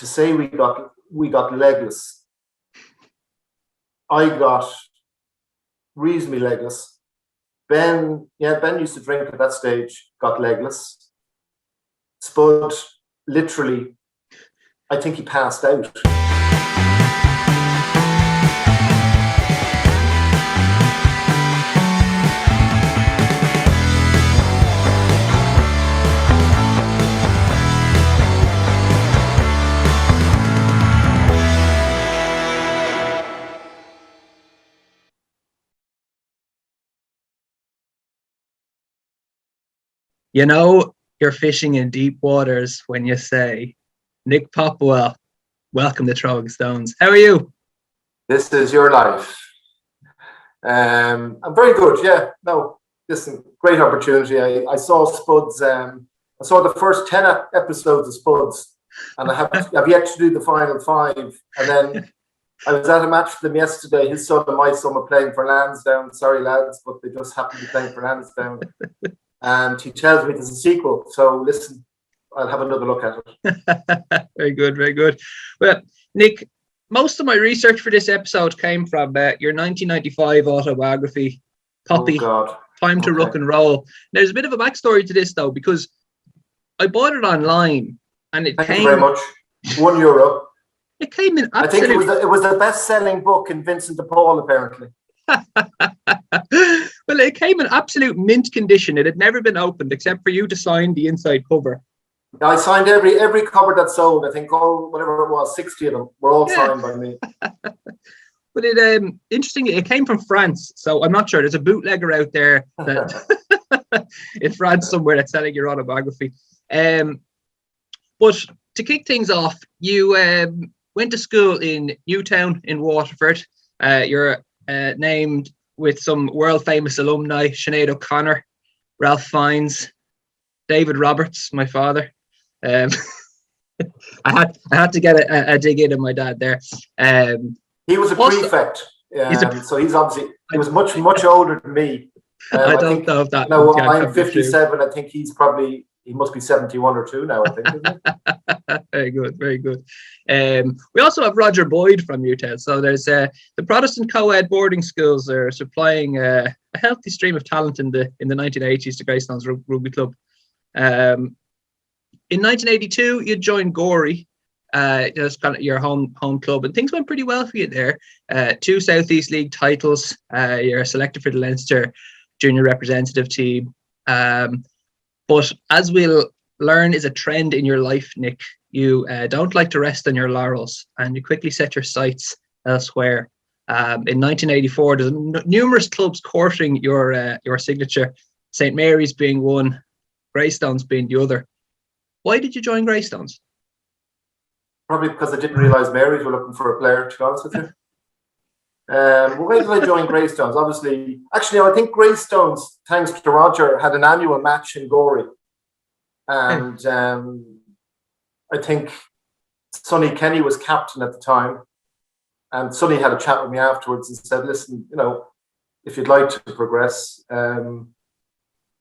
to say we got legless. I got reasonably legless. Ben used to drink at that stage, got legless. Spud, literally, I think he passed out. You know, you're fishing in deep waters when you say, Nick Popplewell, welcome to Throwing Stones. How are you? This is your life. I'm very good. Yeah, no, listen, great opportunity. I saw Spuds. I saw the first 10 episodes of Spuds, and I've yet to do the final 5. And then I was at a match with them yesterday. His son and my son were playing for Lansdowne. Sorry, lads, but they just happened to be playing for Lansdowne. And he tells me there's a sequel. So listen, I'll have another look at it. Very good, very good. Well, Nick, most of my research for this episode came from your 1995 autobiography, Poppy, Time to Rock and Roll. Now, there's a bit of a backstory to this, though, because I bought it online and it Thank came... you very much. €1. It came in absolute... I think it was the best-selling book in Vincent de Paul, apparently. Well, it came in absolute mint condition. It had never been opened except for you to sign the inside cover. I signed every cover that sold. I think whatever it was, 60 of them were all signed by me. But it interestingly, it came from France, so I'm not sure. There's a bootlegger out there that in France somewhere that's selling your autobiography. But to kick things off, you went to school in Newtown in Waterford. You're named with some world famous alumni: Sinead O'Connor, Ralph Fiennes, David Roberts, my father. I had to get a dig in on my dad there. He was a prefect, so he was much older than me. I don't know if that. No, I'm 57. I think he must be 71 or 2 now, I think. Isn't he? Very good, very good. We also have Roger Boyd from Newtown. So there's the Protestant co-ed boarding schools are supplying a healthy stream of talent in the 1980s to Greystones Rugby Club. In 1982, you joined Gorey. That's kind of your home club, and things went pretty well for you there. 2 Southeast League titles. You're selected for the Leinster junior representative team. But as we'll learn is a trend in your life, Nick, you don't like to rest on your laurels, and you quickly set your sights elsewhere. In 1984, there's numerous clubs courting your signature, St. Mary's being one, Greystones being the other. Why did you join Greystones? Probably because I didn't realise Mary's were looking for a player, to be honest with you. Why did I join Greystones? Obviously, actually, I think Greystones, thanks to Roger, had an annual match in Gorey. And I think Sonny Kenny was captain at the time. And Sonny had a chat with me afterwards and said, listen, if you'd like to progress,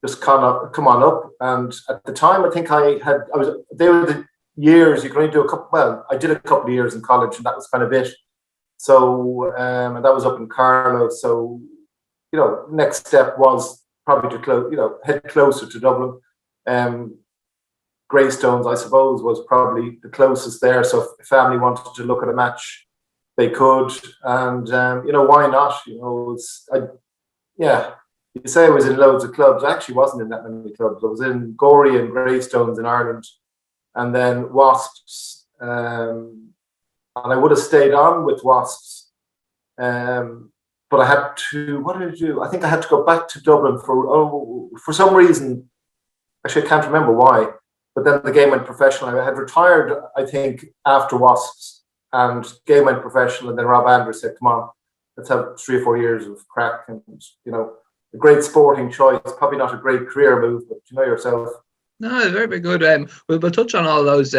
just come on up. And at the time, I think they were the years you could only do I did a couple of years in college, and that was kind of it. So, and that was up in Carlow. So, next step was probably to head closer to Dublin. Greystones, I suppose, was probably the closest there. So if family wanted to look at a match, they could. And, why not? You say I was in loads of clubs. I actually wasn't in that many clubs. I was in Gorey and Greystones in Ireland, and then Wasps. And I would have stayed on with Wasps. But I had to, what did I do? I think I had to go back to Dublin for some reason. Actually, I can't remember why. But then the game went professional. I had retired, I think, after Wasps, and game went professional. And then Rob Andrews said, come on, let's have 3 or 4 years of crack. And, a great sporting choice, probably not a great career move, but you know yourself. No, very, very good. We'll touch on all those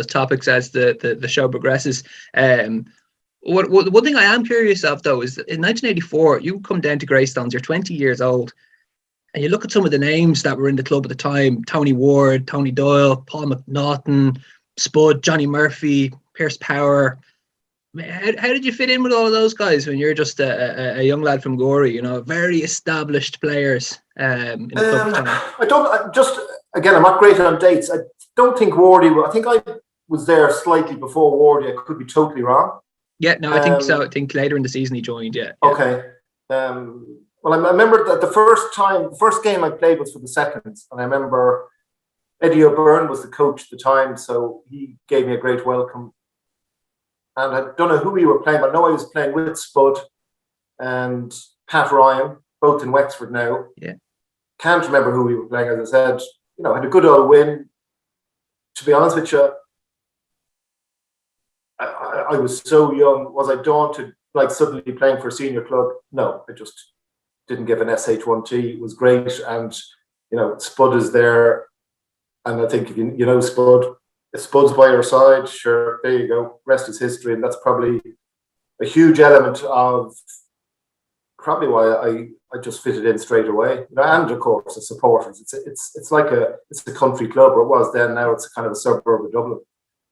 topics as the show progresses. One thing I am curious of, though, is in 1984, you come down to Greystones, you're 20 years old, and you look at some of the names that were in the club at the time: Tony Ward, Tony Doyle, Paul McNaughton, Spud, Johnny Murphy, Pierce Power. How did you fit in with all of those guys when you're just a young lad from Gorey? Very established players in the club time. I'm not great on dates. I don't think Wardy. I think I was there slightly before Wardy. I could be totally wrong. Yeah, no, I think so. I think later in the season he joined. Yeah. Okay. Well, I remember that the first game I played was for the Seconds, and I remember Eddie O'Byrne was the coach at the time, so he gave me a great welcome. And I don't know who we were playing, but I know I was playing with Spud and Pat Ryan, both in Wexford now. Yeah. Can't remember who we were playing, as I said. Had a good old win. To be honest with you, I was so young. Was I daunted, like suddenly playing for a senior club? No, I just didn't give an SH1T. It was great. And, Spud is there. And I think if you know Spud, if Spud's by your side, sure, there you go. Rest is history. And that's probably a huge element of probably why I just fitted in straight away. And of course the supporters. It's like it's a country club, or it was then. Now it's kind of a suburb of Dublin.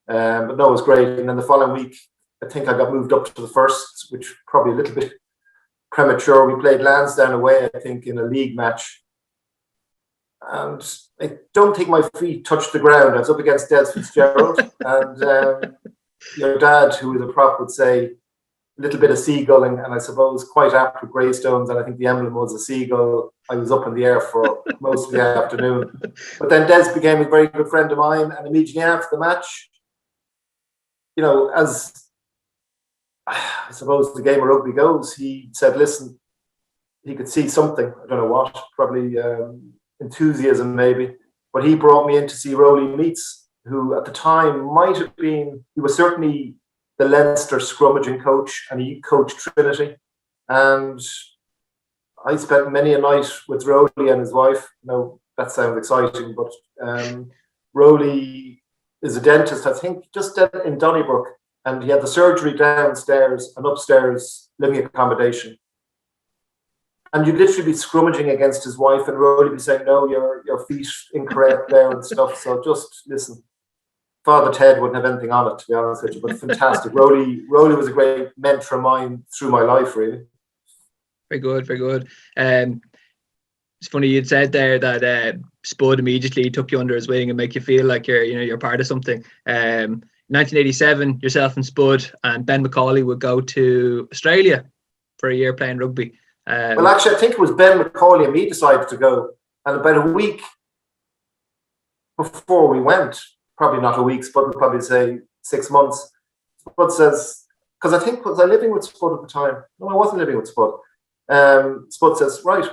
But no, it was great. And then the following week, I think I got moved up to the first, which probably a little bit premature. We played Lansdowne away, I think, in a league match. And I don't think my feet touched the ground. I was up against Des Fitzgerald. And your dad, who was a prop, would say a little bit of seagulling, and I suppose quite apt with Greystones, and I think the emblem was a seagull. I was up in the air for most of the afternoon. But then Des became a very good friend of mine, and immediately after the match, as I suppose the game of rugby goes, he said, listen, he could see something. I don't know what, probably enthusiasm maybe. But he brought me in to see Rowley Meats, who at the time he was certainly the Leinster scrummaging coach, and he coached Trinity. And I spent many a night with Rowley and his wife. That sounds exciting, but Rowley is a dentist, I think, just in Donnybrook, and he had the surgery downstairs and upstairs living accommodation. And you'd literally be scrummaging against his wife, and Rowley be saying, "No, your feet incorrect there," and stuff. So just listen. Father Ted wouldn't have anything on it, to be honest with you, but fantastic. Rowley was a great mentor of mine through my life, really. Very good, very good. It's funny you'd said there that Spud immediately took you under his wing and make you feel like you're part of something. 1987, yourself and Spud and Ben McCauley would go to Australia for a year playing rugby. Well, actually, I think it was Ben McCauley and me decided to go, and about a week before we went, probably not a week, Spud would probably say 6 months. Spud says, because I think, was I living with Spud at the time? No, I wasn't living with Spud. Spud says, right,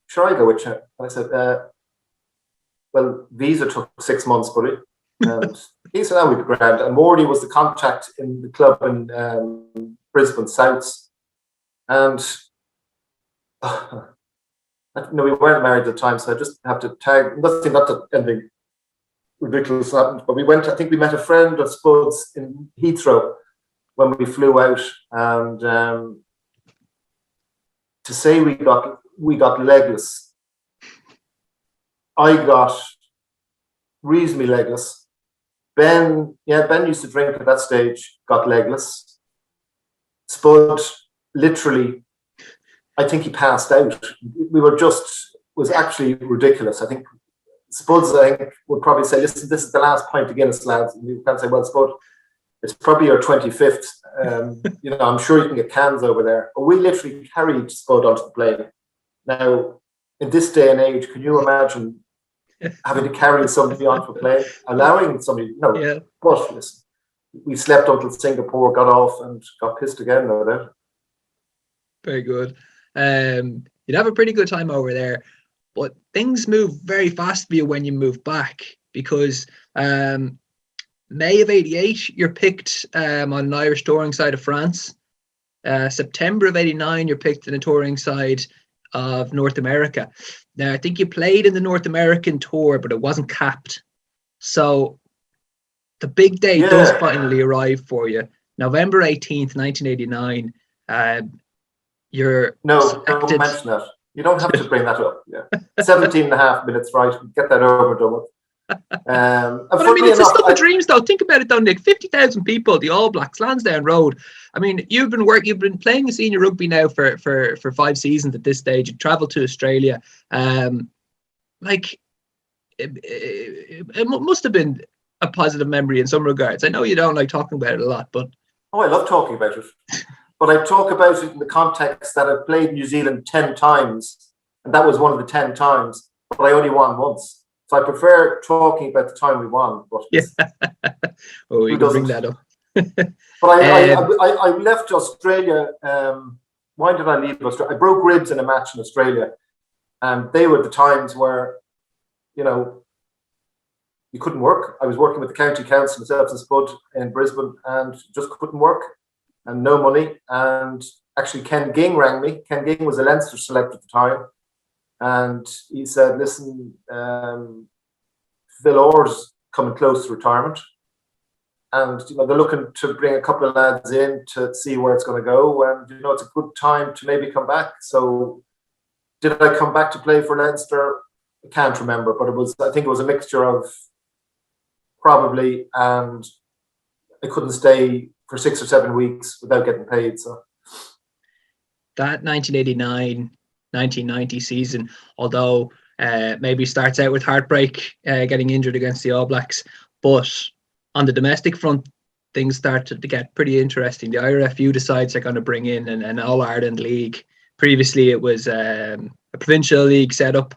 sure, I go with you. And I said, well, visa took 6 months, buddy. And he said, that would be grand. And Morty was the contact in the club in Brisbane Souths. And we weren't married at the time, so I just have to tag, not that anything ridiculous happened, but we went, I think we met a friend of Spud's in Heathrow when we flew out, and to say we got legless. I got reasonably legless. Ben used to drink at that stage, got legless. Spud, literally, I think he passed out. Was actually ridiculous. I think Spuds, would probably say, listen, this is the last pint of Guinness, lads. And you can't say, well, Spud, it's probably your 25th. I'm sure you can get cans over there. But we literally carried Spud onto the plane. Now, in this day and age, can you imagine having to carry somebody onto a plane? Allowing somebody, no. Yeah. But listen, we slept until Singapore, got off, and got pissed again, no doubt. Very good. You'd have a pretty good time over there, but things move very fast for you when you move back, because May of '88 you're picked on an Irish touring side of France. September of '89 you're picked in a touring side of North America. Now I think you played in the North American tour, but it wasn't capped. So the big day does finally arrive for you. November 18th, 1989. Don't mention that. You don't have to bring that up. Yeah. 17 and a half minutes, right? Get that over and done with. And But I mean, funnily it's a enough, stuff of dreams, though. Think about it, though, Nick. 50,000 people, the All Blacks, Lansdowne Road. I mean, you've been playing senior rugby now for 5 seasons at this stage. You travelled to Australia. Like, it must have been a positive memory in some regards. I know you don't like talking about it a lot, but I love talking about it. But I talk about it in the context that I've played New Zealand 10 times, and that was one of the 10 times, but I only won once. So I prefer talking about the time we won. But yeah. Oh, you can bring that up. But I left Australia. Why did I leave Australia? I broke ribs in a match in Australia, and they were the times where, you know, you couldn't work. I was working with the county council myself and Spud in Brisbane, and just couldn't work, and no money. And actually, Ken Ging rang me. Ken Ging was a Leinster select at the time, and he said, "Listen, Phil Orr's coming close to retirement, and you know they're looking to bring a couple of lads in to see where it's going to go, and you know it's a good time to maybe come back." So, did I come back to play for Leinster? I can't remember, but I think it was a mixture of probably, and I couldn't stay for 6 or 7 weeks without getting paid. So that 1989-1990 season, although maybe starts out with heartbreak, getting injured against the All Blacks, but on the domestic front, things started to get pretty interesting. The IRFU decides they're going to bring in an All-Ireland league. Previously, it was a provincial league set up.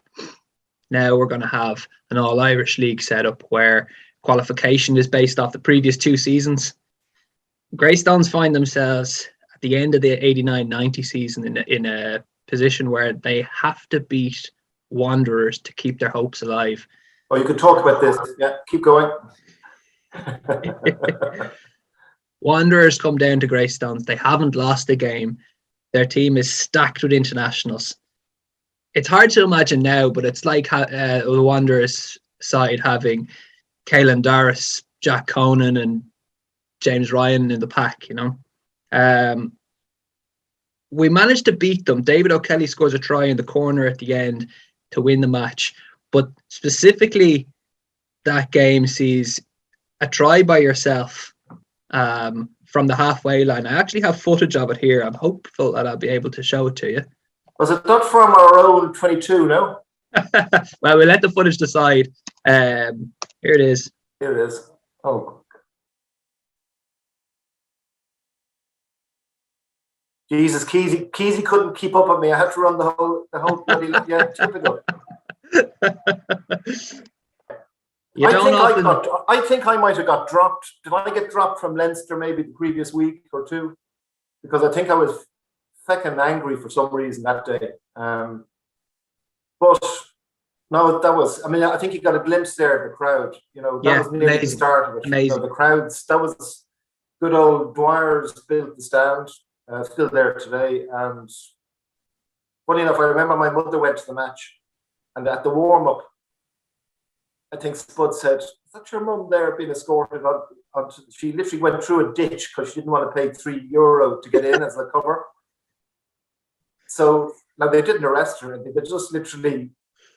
Now we're going to have an All-Irish league set up where qualification is based off the previous 2 seasons. Greystones find themselves at the end of the 89-90 season in a position where they have to beat Wanderers to keep their hopes alive. Oh, you could talk about this. Yeah, keep going. Wanderers come down to Greystones. They haven't lost a game. Their team is stacked with internationals. It's hard to imagine now, but it's like the Wanderers side having Caelan Darris, Jack Conan, and James Ryan in the pack, you know. We managed to beat them. David O'Kelly scores a try in the corner at the end to win the match. But specifically, that game sees a try by yourself from the halfway line. I actually have footage of it here. I'm hopeful that I'll be able to show it to you. Was it not from our own 22, no? Well, we'll let the footage decide. Here it is. Here it is. Oh. Jesus, Keezy couldn't keep up with me. I had to run the whole bloody, yeah, typical. I think I might have got dropped. Did I get dropped from Leinster maybe the previous week or two? Because I think I was feckin' angry for some reason that day. But no, that was, I mean, I think you got a glimpse there of the crowd. You know, that was nearly the start of it. Amazing. You know, the crowds, that was good old Dwyer's built the stand, still there today. And funny enough, I remember my mother went to the match, and at the warm-up, I think Spud said, "Is that your mum there being escorted on?" She literally went through a ditch because she didn't want to pay €3 to get in as the cover. So now they didn't arrest her, and they just literally,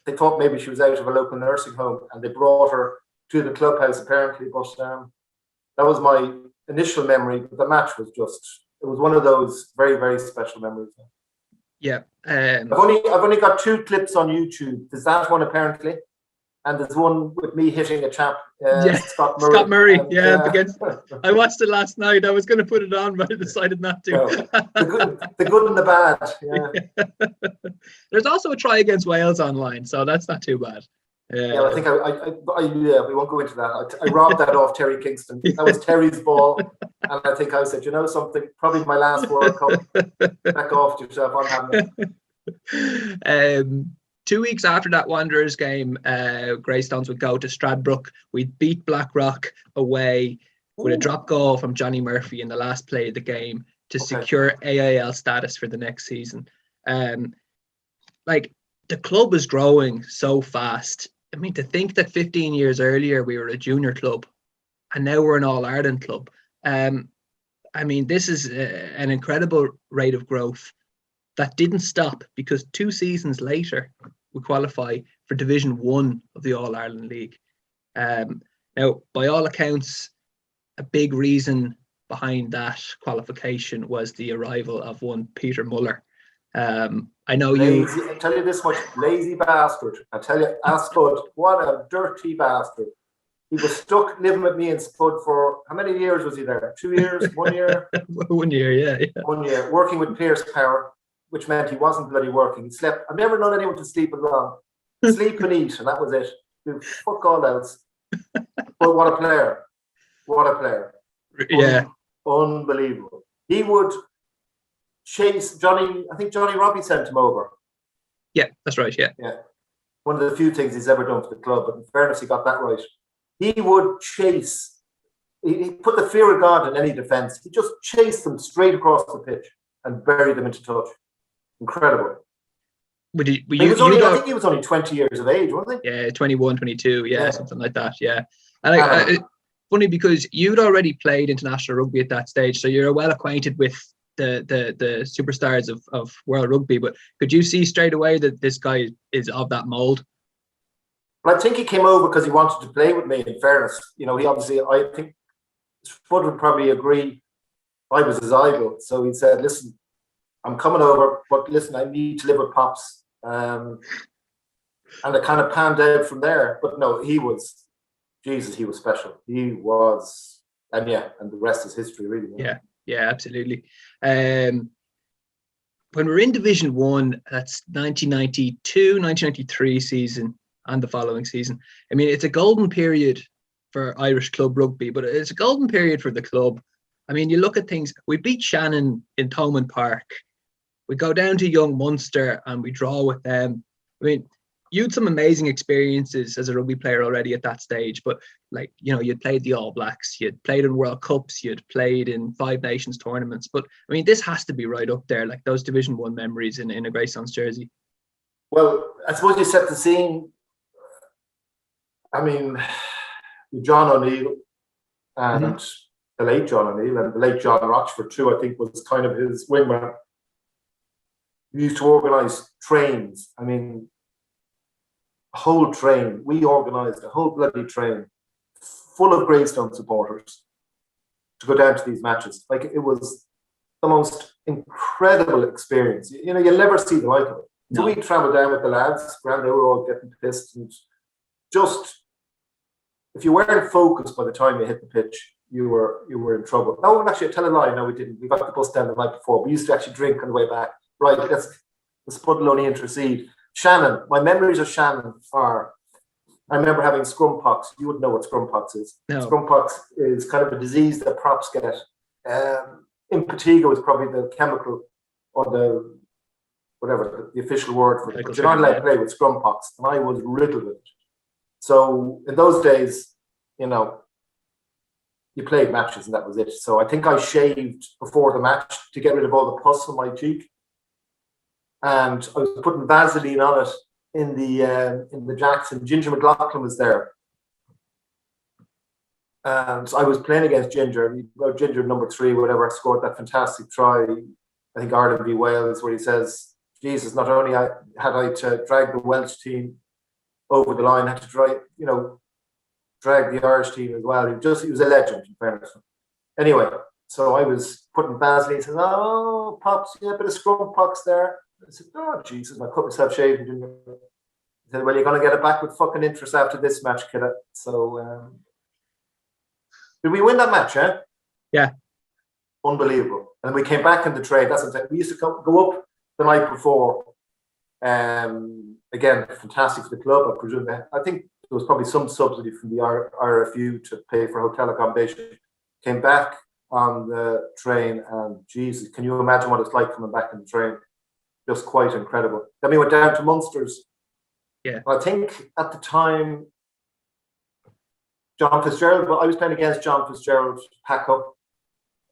they thought maybe she was out of a local nursing home, and they brought her to the clubhouse apparently. But that was my initial memory. But the match was just, it was one of those very, very special memories. Yeah. I've only got 2 clips on YouTube. There's that one apparently, and there's one with me hitting a chap, Scott Murray. Scott Murray, against. I watched it last night. I was going to put it on, but I decided not to. No, the good and the bad. Yeah. There's also a try against Wales online, so that's not too bad. Yeah, I think we won't go into that. I robbed that off Terry Kingston. That was Terry's ball, and I think I said, you know something, probably my last World Cup. Back off to yourself. I'm having it. 2 weeks after that Wanderers game, Greystones would go to Stradbrook. We'd beat Blackrock away with a drop goal from Johnny Murphy in the last play of the game to secure AIL status for the next season. Like, the club is growing so fast. I mean, to think that 15 years earlier we were a junior club and now we're an All-Ireland club. I mean, this is an incredible rate of growth that didn't stop, because 2 seasons later we qualify for Division 1 of the All-Ireland League. Now, by all accounts, a big reason behind that qualification was the arrival of one Peter Muller. I know lazy, I tell you this much, lazy bastard. I tell you, Spud, what a dirty bastard. He was stuck living with me in Spud for, how many years was he there? 2 years? 1 year? 1 year, yeah. 1 year, working with Pierce Power, which meant he wasn't bloody working. He slept. I've never known anyone to sleep as long. Sleep and eat, and that was it. Do fuck all else. But what a player. What a player. Yeah. Unbelievable. He would chase Johnny, I think Johnny Robbie sent him over. Yeah, that's right, yeah. Yeah. One of the few things he's ever done for the club, but in fairness, he got that right. He would chase, he put the fear of God in any defence. He just chased them straight across the pitch and buried them into touch. Incredible. I think he was only 20 years of age, wasn't he? Yeah, 21, 22, yeah, something like that, yeah. And funny because you'd already played international rugby at that stage, so you're well acquainted with the superstars of world rugby, but could you see straight away that this guy is of that mould? Well, I think he came over because he wanted to play with me, in fairness. You know, he obviously, I think Spud would probably agree I was his idol. So he said, listen, I'm coming over, but listen, I need to live with Pops. And it kind of panned out from there. But no, he was special. He was, and the rest is history, really. Yeah, absolutely. When we're in Division 1, that's 1992, 1993 season and the following season. I mean, it's a golden period for Irish club rugby, but it's a golden period for the club. I mean, you look at things, we beat Shannon in Thomond Park. We go down to Young Munster and we draw with them. I mean, you had some amazing experiences as a rugby player already at that stage, but like, you know, you'd played the All Blacks, you'd played in World Cups, you'd played in Five Nations tournaments. But I mean, this has to be right up there, like those Division 1 memories in a Greystones jersey. Well, I suppose you set the scene. I mean, John O'Neill and the late John O'Neill and the late John Rochford too, I think was kind of his wingman. We used to organise trains. I mean, a whole train. We organised a whole bloody train full of Greystone supporters to go down to these matches. Like, it was the most incredible experience. You know, you'll never see the like of it. So we travelled down with the lads, and they were all getting pissed, and just, if you weren't focused by the time you hit the pitch, you were in trouble. No, actually, I tell a lie. No, we didn't. We got the bus down the night before. We used to actually drink on the way back. Right, let's Spud will only intercede. Shannon, my memories of Shannon are, I remember having scrum pox. You wouldn't know what scrum pox is. No. Scrum pox is kind of a disease that props get. Impetigo is probably the chemical or the whatever the official word for it. But you're not allowed to play with scrum pox, and I was riddled with it. So in those days, you know, you played matches and that was it. So I think I shaved before the match to get rid of all the pus on my cheek. And I was putting Vaseline on it in the Jackson. Ginger McLaughlin was there. And I was playing against Ginger. Ginger number 3, whatever, scored that fantastic try. I think Ireland v Wales, where he says, Jesus, not only had I to drag the Welsh team over the line, had to drag the Irish team as well. He was a legend, in fairness. Anyway, so I was putting Vaseline, says, oh, Pops, a bit of scrum pox there. I said, oh, Jesus, I cut myself shaving. He said, well, you're going to get it back with fucking interest after this match, kiddo. So, did we win that match, eh? Yeah. Unbelievable. And we came back in the train. That's what I'm saying. We used to go up the night before. Again, fantastic for the club, I presume. I think there was probably some subsidy from the RFU to pay for hotel accommodation. Came back on the train, and Jesus, can you imagine what it's like coming back in the train? Just quite incredible. Then we went down to Munsters. Yeah. I think at the time, John Fitzgerald, but I was playing against John Fitzgerald, Paco.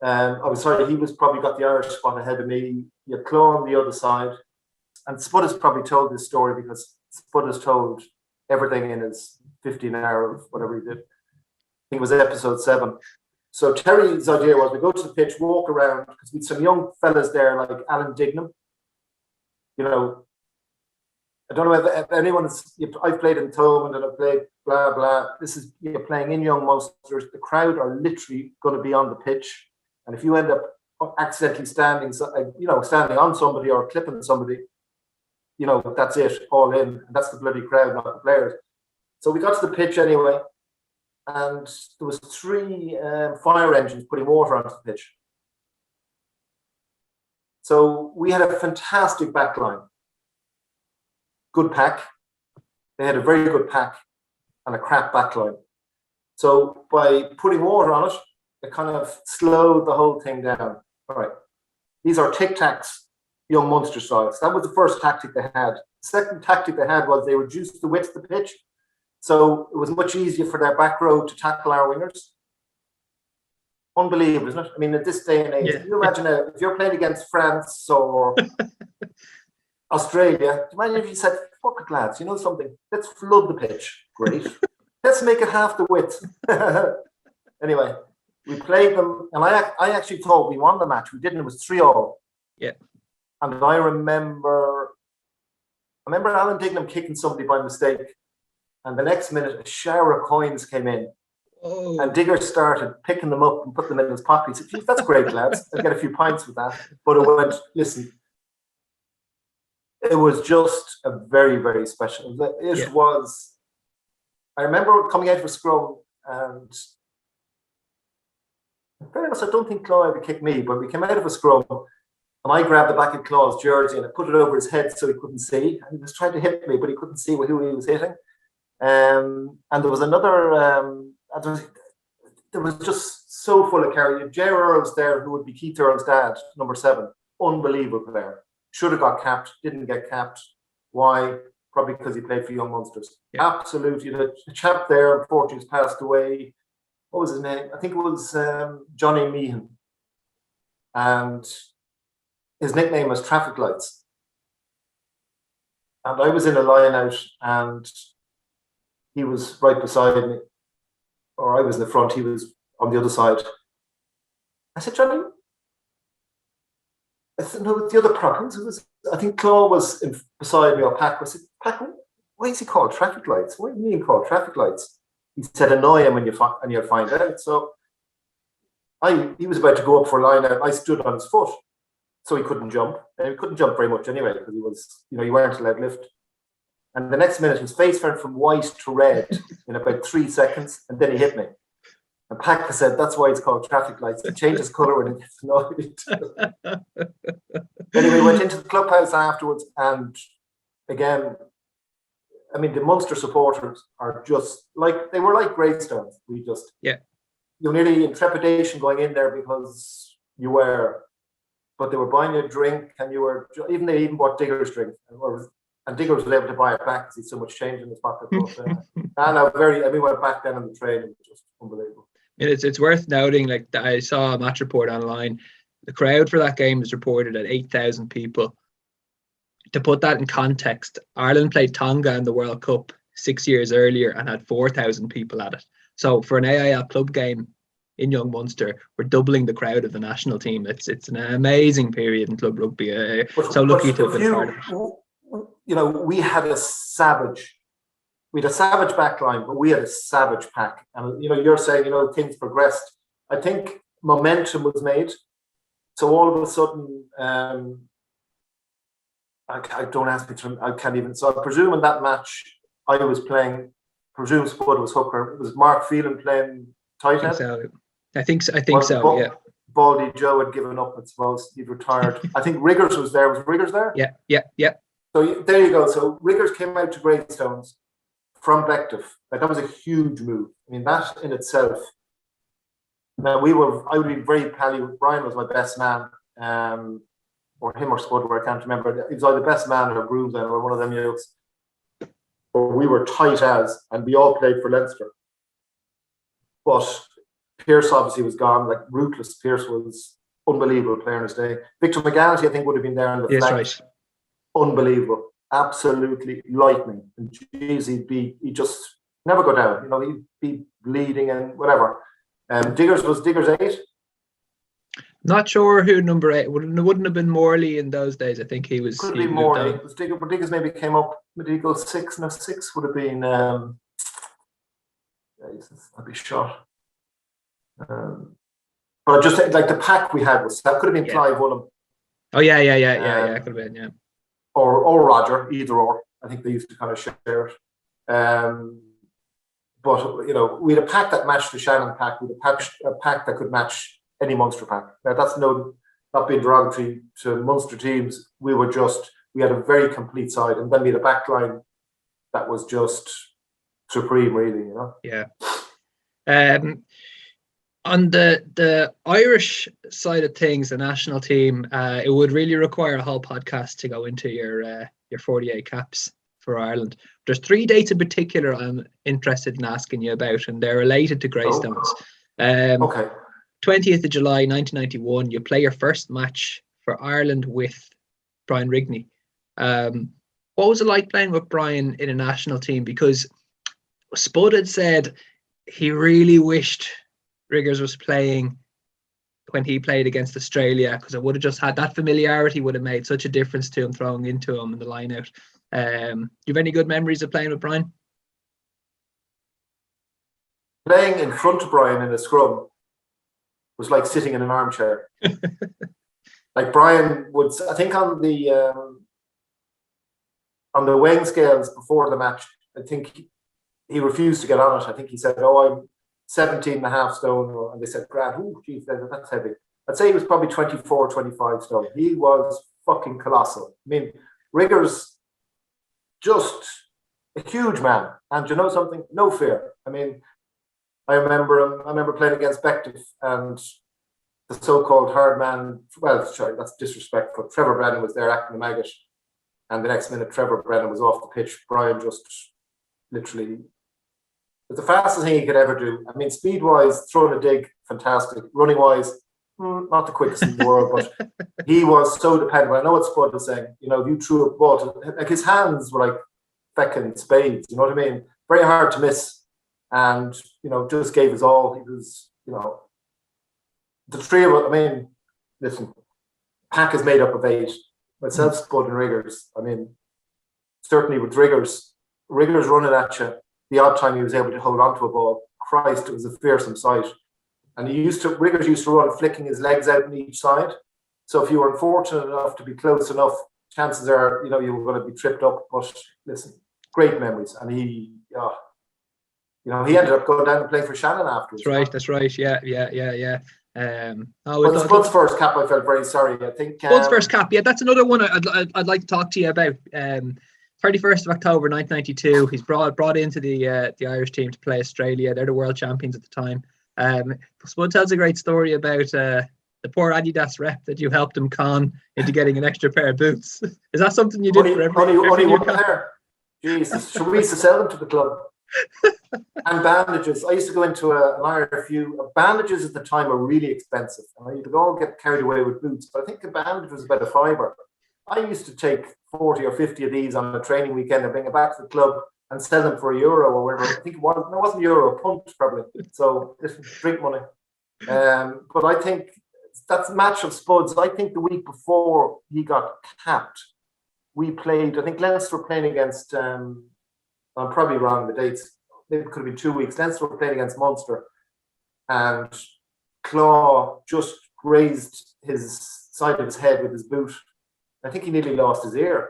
I was sorry, he was probably got the Irish spot ahead of me. You had Claw on the other side. And Spud has probably told this story because Spud has told everything in his 15-hour of whatever he did. I think it was episode 7. So Terry's idea was we go to the pitch, walk around, because we had some young fellas there like Alan Dignam. You know, I don't know if anyone's, I've played in Thomond and I've played blah, blah. This is, you're playing in young Munsters. The crowd are literally going to be on the pitch. And if you end up accidentally standing on somebody or clipping somebody, that's it, all in. And that's the bloody crowd, not the players. So we got to the pitch anyway, and there was 3 fire engines putting water onto the pitch. So we had a fantastic back line. Good pack. They had a very good pack and a crap back line. So by putting water on it, it kind of slowed the whole thing down. All right. These are tic-tacs, young Munster styles. That was the first tactic they had. The second tactic they had was they reduced the width of the pitch. So it was much easier for their back row to tackle our wingers. Unbelievable, isn't it? I mean, at this day and age, Yeah. can you imagine if you're playing against France or Australia, do you mind if you said, fuck it, lads, you know something? Let's flood the pitch. Great. Let's make it half the width. Anyway, we played them, and I actually thought we won the match. We didn't. It was 3-3. Yeah. And I remember Alan Dignam kicking somebody by mistake, and the next minute a shower of coins came in. Oh. And Digger started picking them up and put them in his pocket. He said, "Geez, that's great, lads. I'll get a few pints with that." But it went, listen, it was just a very, very special. It was, I remember coming out of a scrum, and in fairness, I don't think Claude ever kicked me, but we came out of a scrum and I grabbed the back of Claude's jersey and I put it over his head so he couldn't see. And he was trying to hit me, but he couldn't see who he was hitting. And there was another, there was just so full of carry. Ger Earls there, who would be Keith Earls' dad, number 7. Unbelievable player. Should have got capped, didn't get capped. Why? Probably because he played for Young Munsters. Yeah. Absolutely. The chap there, unfortunately, has passed away. What was his name? I think it was Johnny Meehan. And his nickname was Traffic Lights. And I was in a line out and he was right beside me. Or I was in the front, he was on the other side. I said, Johnny, I said, no, the other prop, I think Claude was beside me, or Pac. I said, Pac, why is he called Traffic Lights? What do you mean called Traffic Lights? He said, annoy him and you'll find out. So he was about to go up for a line out. I stood on his foot, so he couldn't jump. And he couldn't jump very much anyway, because he was, you weren't allowed lift. And the next minute, his face went from white to red in about 3 seconds, and then he hit me. And Pac said, that's why it's called Traffic Lights. It changes colour when it gets annoyed. Anyway, went into the clubhouse afterwards, and again, I mean, the Munster supporters are just like, they were like Greystones. You're nearly in trepidation going in there because you were, but they were buying you a drink, and you were, they even bought Digger's drink, and Digger was able to buy it back because he had so much change in his pocket. But, we went back then on the train, it was just unbelievable. It's worth noting, like, that I saw a match report online. The crowd for that game is reported at 8,000 people. To put that in context, Ireland played Tonga in the World Cup 6 years earlier and had 4,000 people at it. So for an AIL club game in Young Munster, we're doubling the crowd of the national team. It's an amazing period in club rugby. So lucky to have been part of it. We had a savage backline, but we had a savage pack. And you're saying, things progressed. I think momentum was made. So all of a sudden, I don't ask me to, I can't even. So I presume in that match, I was playing, presume Spud was hooker. Was Mark Phelan playing tight end? I think so, yeah. Baldy Joe had given up, I suppose. He'd retired. I think Riggers was there. Was Riggers there? Yeah. So there you go. So Riggers came out to Greystones from Bective. That was a huge move. I mean, that in itself. Now I would be very pally. Brian was my best man, or him or Spud, where I can't remember. He was either the best man or groomsman or one of them yokes. But we were tight as, and we all played for Leinster. But Pearce obviously was gone. Like, ruthless. Pearce was unbelievable player in his day. Victor McGanty, I think, would have been there on the flank. Right. Unbelievable, absolutely lightning. And geez, he'd just never go down. He'd be bleeding and whatever. Digger's 8. Not sure who number 8 wouldn't have been Morley in those days. I think he was. Could be Morley. It was Digger, but Diggers maybe came up. Did he go 6? No, 6 would have been. Jesus, I'd be shot. But I just think like the pack we had that could have been Clive Ullum. Oh yeah. Could have been, yeah. Or Roger, either or. I think they used to kind of share it. But you know, we had a pack that matched the Shannon pack. We had a pack that could match any Munster pack. Now that's not being derogatory to Munster teams. We had a very complete side, and then we had a back line that was just supreme, really. You know. Yeah. On the Irish side of things, the national team, it would really require a whole podcast to go into your 48 caps for Ireland. There's 3 dates in particular I'm interested in asking you about, and they're related to Greystones. Okay. 20th of July 1991, you play your first match for Ireland with Brian Rigney. What was it like playing with Brian in a national team? Because Spud had said he really wished Riggers was playing when he played against Australia, because it would have just had that familiarity, would have made such a difference to him throwing into him in the line out. Do you have any good memories of playing with Brian? Playing in front of Brian in a scrum was like sitting in an armchair. Like Brian would, I think on the weighing scales before the match, I think he refused to get on it. I think he said, I'm 17 and a half stone, and they said, Grant, geez, that's heavy. I'd say he was probably 24, 25 stone. He was fucking colossal. I mean, Riggers, just a huge man. And you know something? No fear. I mean, I remember playing against Bective, and the so-called hard man, well, sorry, that's disrespectful. Trevor Brennan was there acting the maggot, and the next minute Trevor Brennan was off the pitch. Brian just literally... It's the fastest thing he could ever do. I mean, speed-wise, throwing a dig, fantastic. Running-wise, not the quickest in the world, but he was so dependable. I know what Spud was saying. You know, if you threw a ball, like his hands were like feckin' spades. You know what I mean? Very hard to miss, and you know, just gave his all. He was, you know, the three of us. I mean, listen, pack is made up of 8. Myself, Spud, and Riggers. I mean, certainly with Riggers running at you. The odd time he was able to hold on to a ball, Christ, it was a fearsome sight. And Riggers used to run flicking his legs out on each side. So if you were unfortunate enough to be close enough, chances are, you know, you were going to be tripped up. But listen, great memories. And he ended up going down and playing for Shannon afterwards. That's right. Yeah. But Spud's first cap, I felt very sorry. I think Spud's first cap. Yeah, that's another one I'd like to talk to you about. 31st of October 1992, he's brought into the Irish team to play Australia. They're the world champions at the time. Spud tells a great story about the poor Adidas rep that you helped him con into getting an extra pair of boots. Is that something you did for every one pair? Jesus, we used to sell them to the club. And bandages. I used to go into an IRFU. Bandages at the time were really expensive, and you could all get carried away with boots. But I think a bandage was about a £5. I used to take 40 or 50 of these on a training weekend and bring it back to the club and sell them for €1 or whatever. I think it wasn't euro, a punt probably. So this was drink money. But I think that's a match of Spuds. I think the week before he got capped, we played, I think Leinster were playing against, I'm probably wrong the dates, it could have been 2 weeks. Leinster were playing against Munster, and Claw just grazed his side of his head with his boot. I think he nearly lost his ear.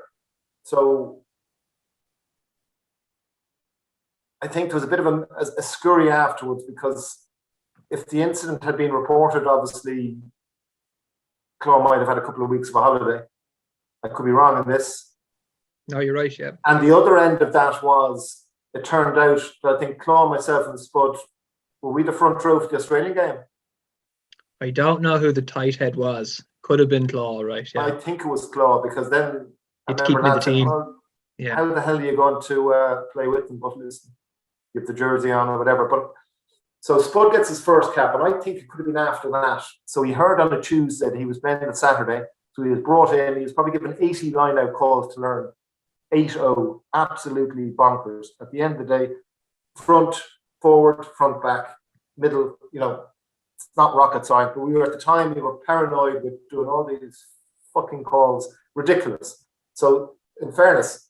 So I think there was a bit of a scurry afterwards, because if the incident had been reported, obviously Claw might have had a couple of weeks of a holiday. I could be wrong in this. No, you're right, yeah. And the other end of that was, it turned out that I think Claw, myself, and Spud, were we the front row for the Australian game? I don't know who the tight head was. Could have been Claw, right? Yeah. I think it was Claw, because then I remember the team. Yeah. How the hell are you going to play with them? But listen, you have the jersey on or whatever. But so Spud gets his first cap, and I think it could have been after that. So he heard on a Tuesday that he was playing on Saturday. So he was brought in. He was probably given 80 line-out calls to learn. 8-0, absolutely bonkers. At the end of the day, front, forward, front, back, middle, you know, it's not rocket science, but at the time, we were paranoid with doing all these fucking calls, ridiculous. So, in fairness,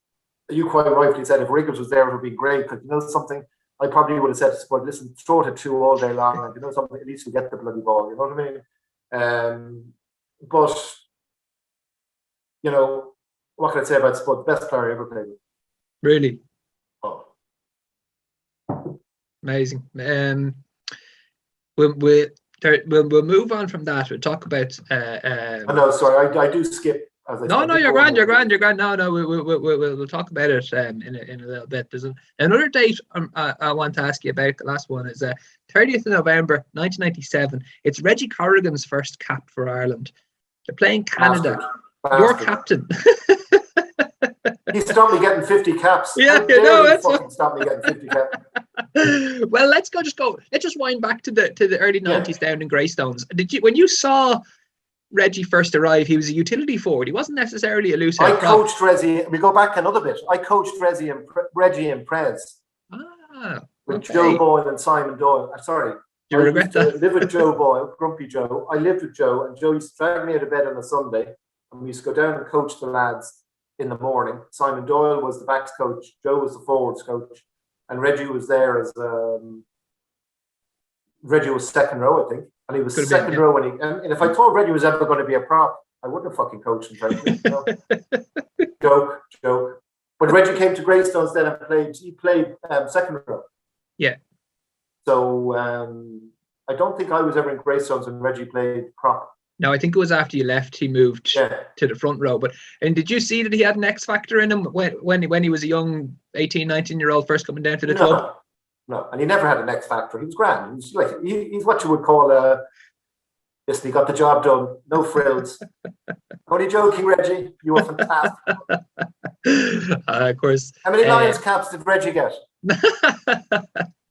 you quite rightly said if Riggers was there, it would be great, because you know something, I probably would have said to Spud, listen, throw it at 2 all day long, and you know something, at least we get the bloody ball. You know what I mean? But you know, what can I say about Spud? Best player I ever played with. Really? Oh. Amazing. We'll move on from that. We'll talk about. No, sorry, I do skip. No, you're grand. No, we'll talk about it in a little bit. There's another date I want to ask you about. The last one is 30th of November 1997. It's Reggie Corrigan's first cap for Ireland. They're playing Canada. Bastard. Your captain. He stopped me getting 50 caps. Yeah, you know it. Fucking stopped me getting 50 caps. Well, let's just wind back to the early 90s down in Greystones. When you saw Reggie first arrive, he was a utility forward. He wasn't necessarily a loose head. I coached Reggie. We go back another bit. I coached Reggie and Prez. With Joe Boyle and Simon Doyle. Sorry. Do you regret that? I lived with Joe Boyle, Grumpy Joe. I lived with Joe, and Joe used to drag me out of bed on a Sunday, and we used to go down and coach the lads in the morning. Simon Doyle was the backs coach. Joe was the forwards coach, and Reggie was there as Reggie was second row, I think, and he was second row when he. And if I thought Reggie was ever going to be a prop, I wouldn't have fucking coached him. Frankly, you know? Joke. When Reggie came to Greystones, then he played second row. Yeah. So I don't think I was ever in Greystones when Reggie played prop. No, I think it was after you left he moved to the front row. And did you see that he had an X factor in him when he was a young 18, 19-year-old first coming down to the club? No, and he never had an X factor. He was grand. He was like he's what you would call listen, he got the job done. No frills. Only joking, Reggie. You were fantastic. Of course. How many Lions caps did Reggie get?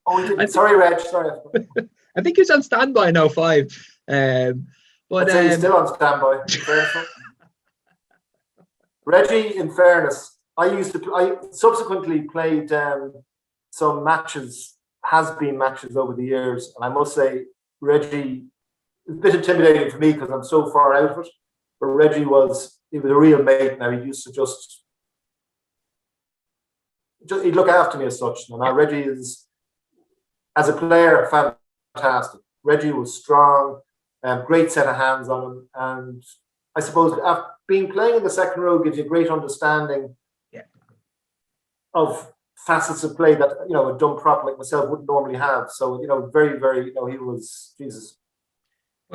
Oh, he didn't. Sorry, Reg. Sorry. I think he was on standby in 05. But I'd say he's still on standby. Reggie, in fairness, I subsequently played some matches, has-been matches over the years, and I must say, Reggie, it's a bit intimidating for me because I'm so far out of it. But Reggie was a real mate. Now he used to just he'd look after me as such. And now Reggie is, as a player, fantastic. Reggie was strong, great set of hands on him, and I suppose being playing in the second row gives you a great understanding of facets of play that a dumb prop like myself wouldn't normally have. So very, very, he was Jesus.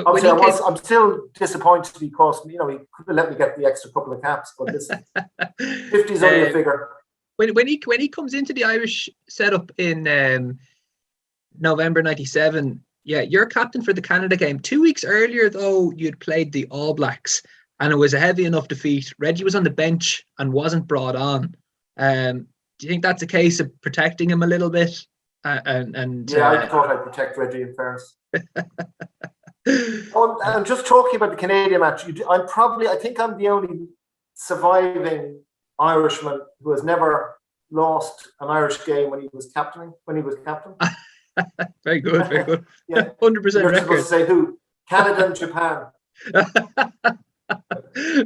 Obviously, I'm still disappointed because he could have let me get the extra couple of caps, but this 50's only a figure. When he comes into the Irish setup in November 97, you're captain for the Canada game. 2 weeks earlier, though, you'd played the All Blacks, and it was a heavy enough defeat. Reggie was on the bench and wasn't brought on. Do you think that's a case of protecting him a little bit? I thought I'd protect Reggie, in fairness. I'm just talking about the Canadian match. I think I'm the only surviving Irishman who has never lost an Irish game when he was captain. Very good. Yeah, 100% record. Supposed to say who? Canada and Japan.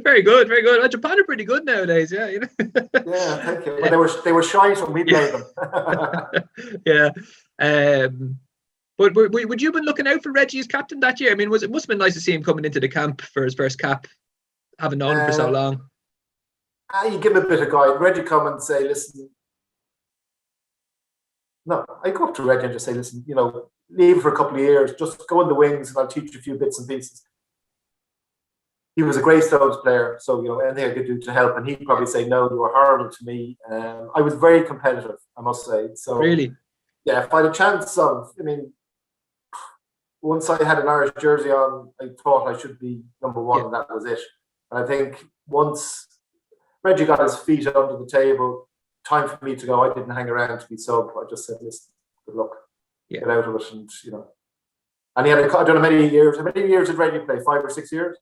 Very good. Well, Japan are pretty good nowadays. Yeah, Yeah, thank you. Well, they were shy when we played them. Yeah. But would you have been looking out for Reggie as captain that year? I mean, it must have been nice to see him coming into the camp for his first cap, having known him for so long. You give him a bit of guide. Reggie come and say, listen. No, I go up to Reggie and just say, listen, leave for a couple of years, just go in the wings and I'll teach you a few bits and pieces. He was a Greystones player, so anything I could do to help, and he'd probably say, no, you were horrible to me. I was very competitive, I must say. So really? Yeah, if I had a chance once I had an Irish jersey on, I thought I should be number one, and that was it. And I think once Reggie got his feet under the table, time for me to go, I didn't hang around to be sub. I just said, listen, good luck. Get out of it. And he had, I don't know how many years did Reggie play? 5 or 6 years?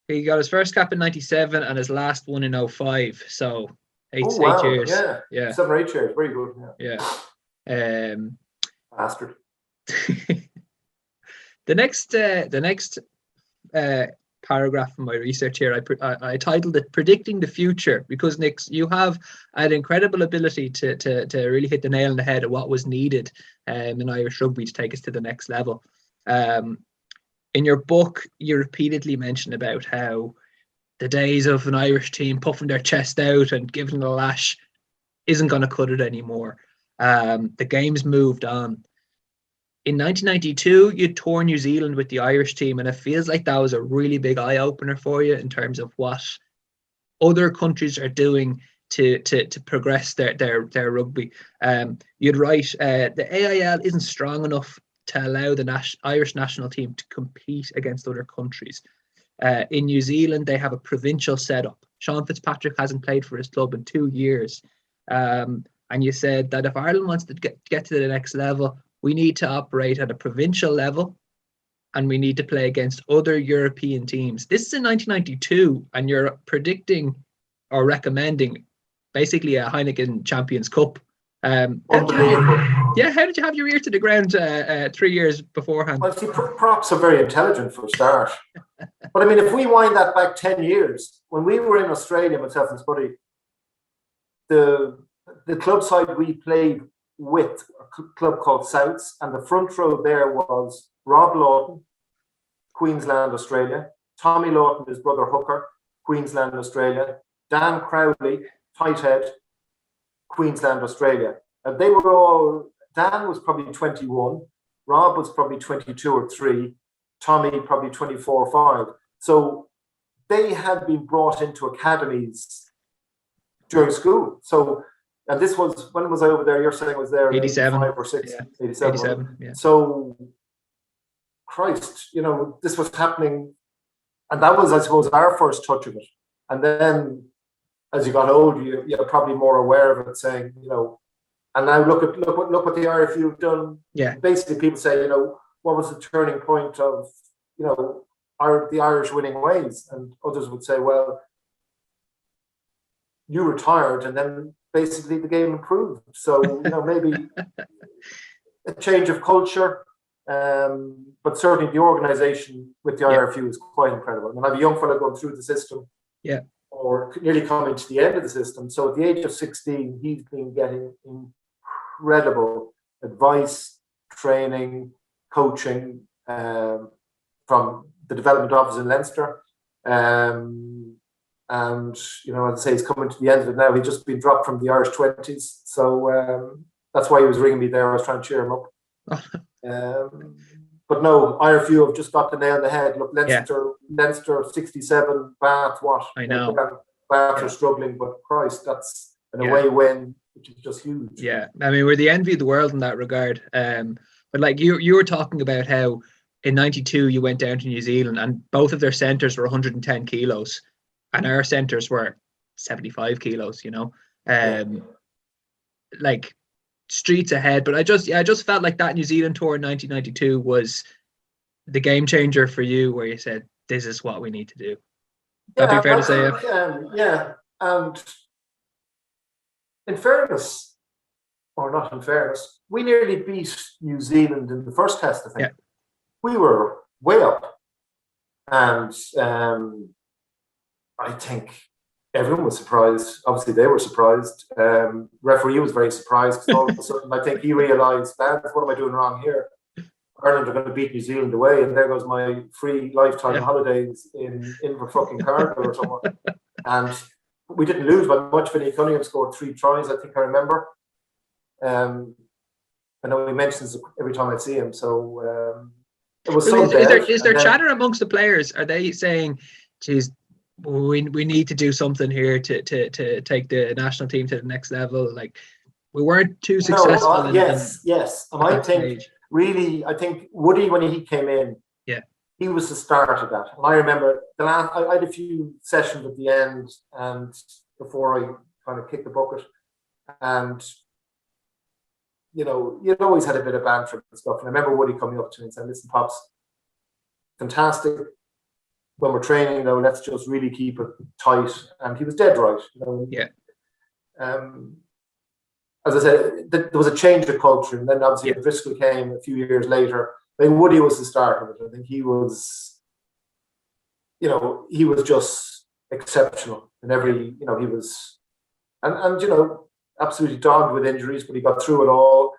He got his first cap in 97 and his last one in 05. So 8 years. Yeah. 7 or 8 years. Very good. Yeah. Bastard. The next paragraph from my research here. I titled it "Predicting the Future" because, Nick, you have an incredible ability to really hit the nail on the head of what was needed in Irish rugby to take us to the next level. In your book, you repeatedly mention about how the days of an Irish team puffing their chest out and giving it a lash isn't going to cut it anymore. The game's moved on. In 1992, you toured New Zealand with the Irish team, and it feels like that was a really big eye-opener for you in terms of what other countries are doing to progress their rugby. You'd write, the AIL isn't strong enough to allow the Irish national team to compete against other countries. In New Zealand, they have a provincial setup. Sean Fitzpatrick hasn't played for his club in 2 years. And you said that if Ireland wants to get to the next level, we need to operate at a provincial level and we need to play against other European teams. This is in 1992, and you're predicting or recommending basically a Heineken Champions Cup. How did you have your ear to the ground 3 years beforehand? Well, see, props are very intelligent for a start. But I mean, if we wind that back 10 years, when we were in Australia, myself and Spuddy, the club side we played with a club called Souths, and the front row there was Rob Lawton, Queensland, Australia, Tommy Lawton, his brother Hooker, Queensland, Australia, Dan Crowley, tight head, Queensland, Australia. And they were all, Dan was probably 21, Rob was probably 22 or 3, Tommy probably 24 or 5. So they had been brought into academies during school. So, and this was, when was I over there? You're saying I was there in 87 or 6, yeah. 87. Yeah. So, Christ, this was happening. And that was, I suppose, our first touch of it. And then as you got older, you're probably more aware of it, saying, and now look what the RFU have done. Yeah. Basically, people say, what was the turning point of, the Irish winning ways? And others would say, well, you retired and then basically the game improved. So, maybe a change of culture, but certainly the organisation with the RFU is quite incredible. I mean, I have a young fella going through the system. Yeah. Or nearly coming to the end of the system. So at the age of 16, he's been getting incredible advice, training, coaching from the development office in Leinster. And, as I say, he's coming to the end of it now. He's just been dropped from the Irish 20s. So that's why he was ringing me there. I was trying to cheer him up. But no, IRFU have just got the nail on the head. Look, Leinster 67, Bath, what? I know. Bath are struggling, but Christ, that's an away win, which is just huge. Yeah, I mean, we're the envy of the world in that regard. But like you were talking about how in 92 you went down to New Zealand and both of their centres were 110 kilos and our centres were 75 kilos, like streets ahead. But I just felt like that New Zealand tour in 1992 was the game changer for you, where you said, this is what we need to do. That'd be fair to say. Yeah. And in fairness, or not in fairness, we nearly beat New Zealand in the first test, I think. Yeah. We were way up. And I think everyone was surprised. Obviously, they were surprised. Referee was very surprised because all of a sudden, I think he realised, what am I doing wrong here? Ireland are going to beat New Zealand away, and there goes my free lifetime holidays in fucking Cardiff or somewhere. And we didn't lose by much. Vinnie Cunningham scored 3 tries, I think I remember. I know he mentions it every time I see him. So it was so is there chatter amongst the players? Are they saying, geez, we need to do something here to take the national team to the next level? Like, we weren't too successful. Yes. And I think really, Woody, when he came in, he was the start of that. And I remember I had a few sessions at the end and before I kind of kicked the bucket, and you'd always had a bit of banter and stuff. And I remember Woody coming up to me and saying, "Listen, Pops, fantastic. When we're training, though, let's just really keep it tight." And he was dead right. As I said, there was a change of culture, and then obviously Driscoll came a few years later. I think Woody was the start of it. I think he was you know, he was just exceptional in every, you know, he was, and you know, absolutely dogged with injuries, but he got through it all.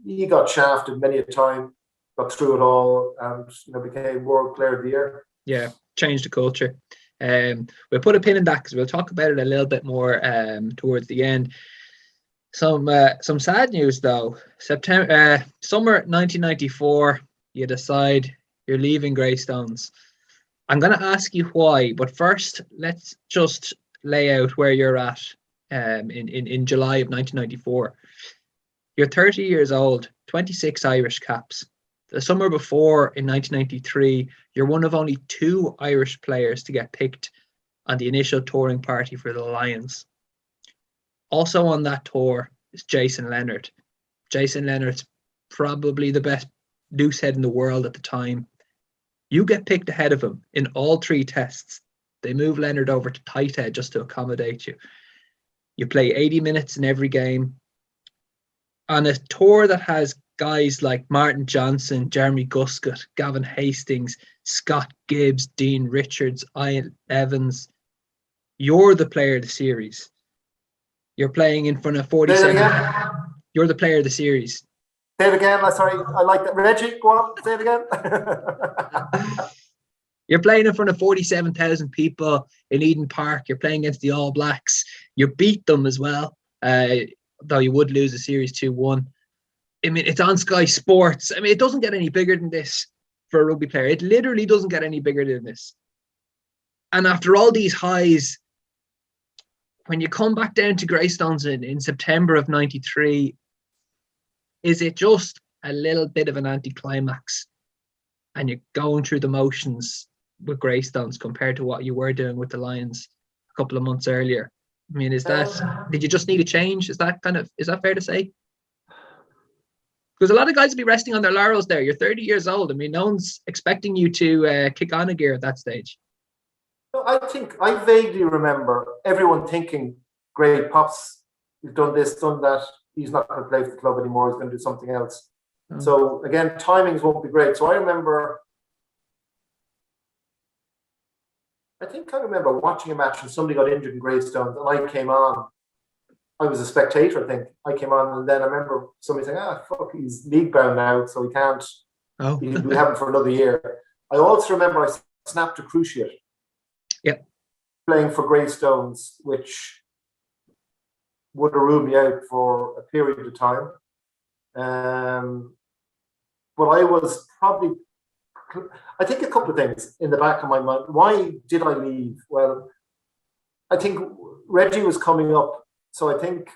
He got shafted many a time, got through it all, and you know, became World Player of the Year. Yeah, changed the culture. We'll put a pin in that because we'll talk about it a little bit more towards the end. Some sad news though. Summer 1994, you decide you're leaving Greystones. I'm going to ask you why, but first let's just lay out where you're at in July of 1994. You're 30 years old, 26 Irish caps. The summer before, in 1993, you're one of only 2 Irish players to get picked on the initial touring party for the Lions. Also on that tour is Jason Leonard. Jason Leonard's probably the best loose head in the world at the time. You get picked ahead of him in all 3 tests. They move Leonard over to tight head just to accommodate you. You play 80 minutes in every game. On a tour that has guys like Martin Johnson, Jeremy Guscott, Gavin Hastings, Scott Gibbs, Dean Richards, Ian Evans, you're the player of the series. You're playing in front of 47. You're the player of the series. Say it again. Sorry, I like that. Reggie, go on. Say it again. You're playing in front of 47,000 people in Eden Park. You're playing against the All Blacks. You beat them as well, though you would lose the series 2-1. I mean, it's on Sky Sports. I mean, it doesn't get any bigger than this for a rugby player. It literally doesn't get any bigger than this. And after all these highs, when you come back down to Greystones in September of 93, is it just a little bit of an anticlimax and you're going through the motions with Greystones compared to what you were doing with the Lions a couple of months earlier? I mean, did you just need a change? Is that fair to say? Because a lot of guys will be resting on their laurels there. You're 30 years old. I mean, no one's expecting you to kick on a gear at that stage. I think I vaguely remember everyone thinking, great, Pops, he's done this, done that. He's not going to play for the club anymore. He's going to do something else. Oh. So again, timings won't be great. So I remember watching a match and somebody got injured in Greystones and I came on. I was a spectator, I think. I came on and then I remember somebody saying, fuck, he's league bound now, so he can't. Oh. We have him for another year. I also remember I snapped a cruciate. Yep. Playing for Greystones, which would have ruled me out for a period of time. But I was probably, I think a couple of things in the back of my mind. Why did I leave? Well, I think Reggie was coming up, so I think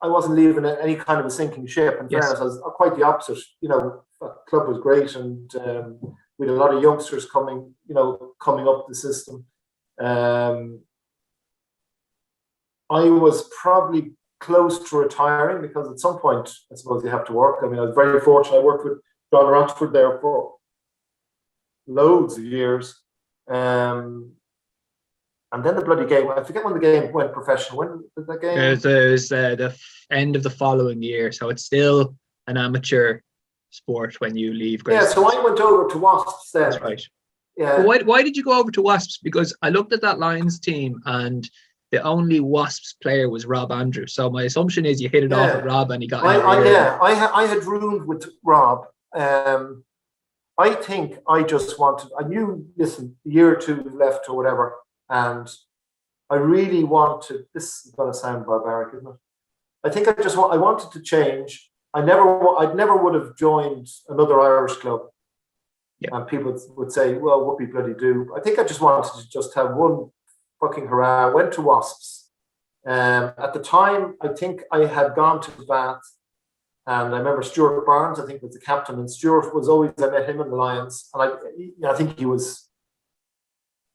I wasn't leaving any kind of a sinking ship. In fairness, I was quite the opposite. You know, the club was great, and we had a lot of youngsters coming up the system. I was probably close to retiring because at some point, I suppose you have to work. I mean, I was very fortunate. I worked with John Rochford there for loads of years. And then the bloody game, I forget when the game went professional. When did that game? It was the end of the following year. So it's still an amateur sport when you leave Greystones. Yeah, so I went over to Wasps then. That's right. Yeah. Well, why did you go over to Wasps? Because I looked at that Lions team and the only Wasps player was Rob Andrews. So my assumption is you hit it off with Rob and he got I had roomed with Rob. I think I just wanted, I knew, listen, a year or two left or whatever, and I really wanted, this is going to sound barbaric, isn't it? I think I wanted to change. I never would have joined another Irish club. Yeah. And people would say, well, what we bloody do. I think I just wanted to just have one fucking hurrah. Went to Wasps. At the time, I think I had gone to Bath, and I remember Stuart Barnes, I think, was the captain, and Stuart was always, I met him in the Lions, and I think you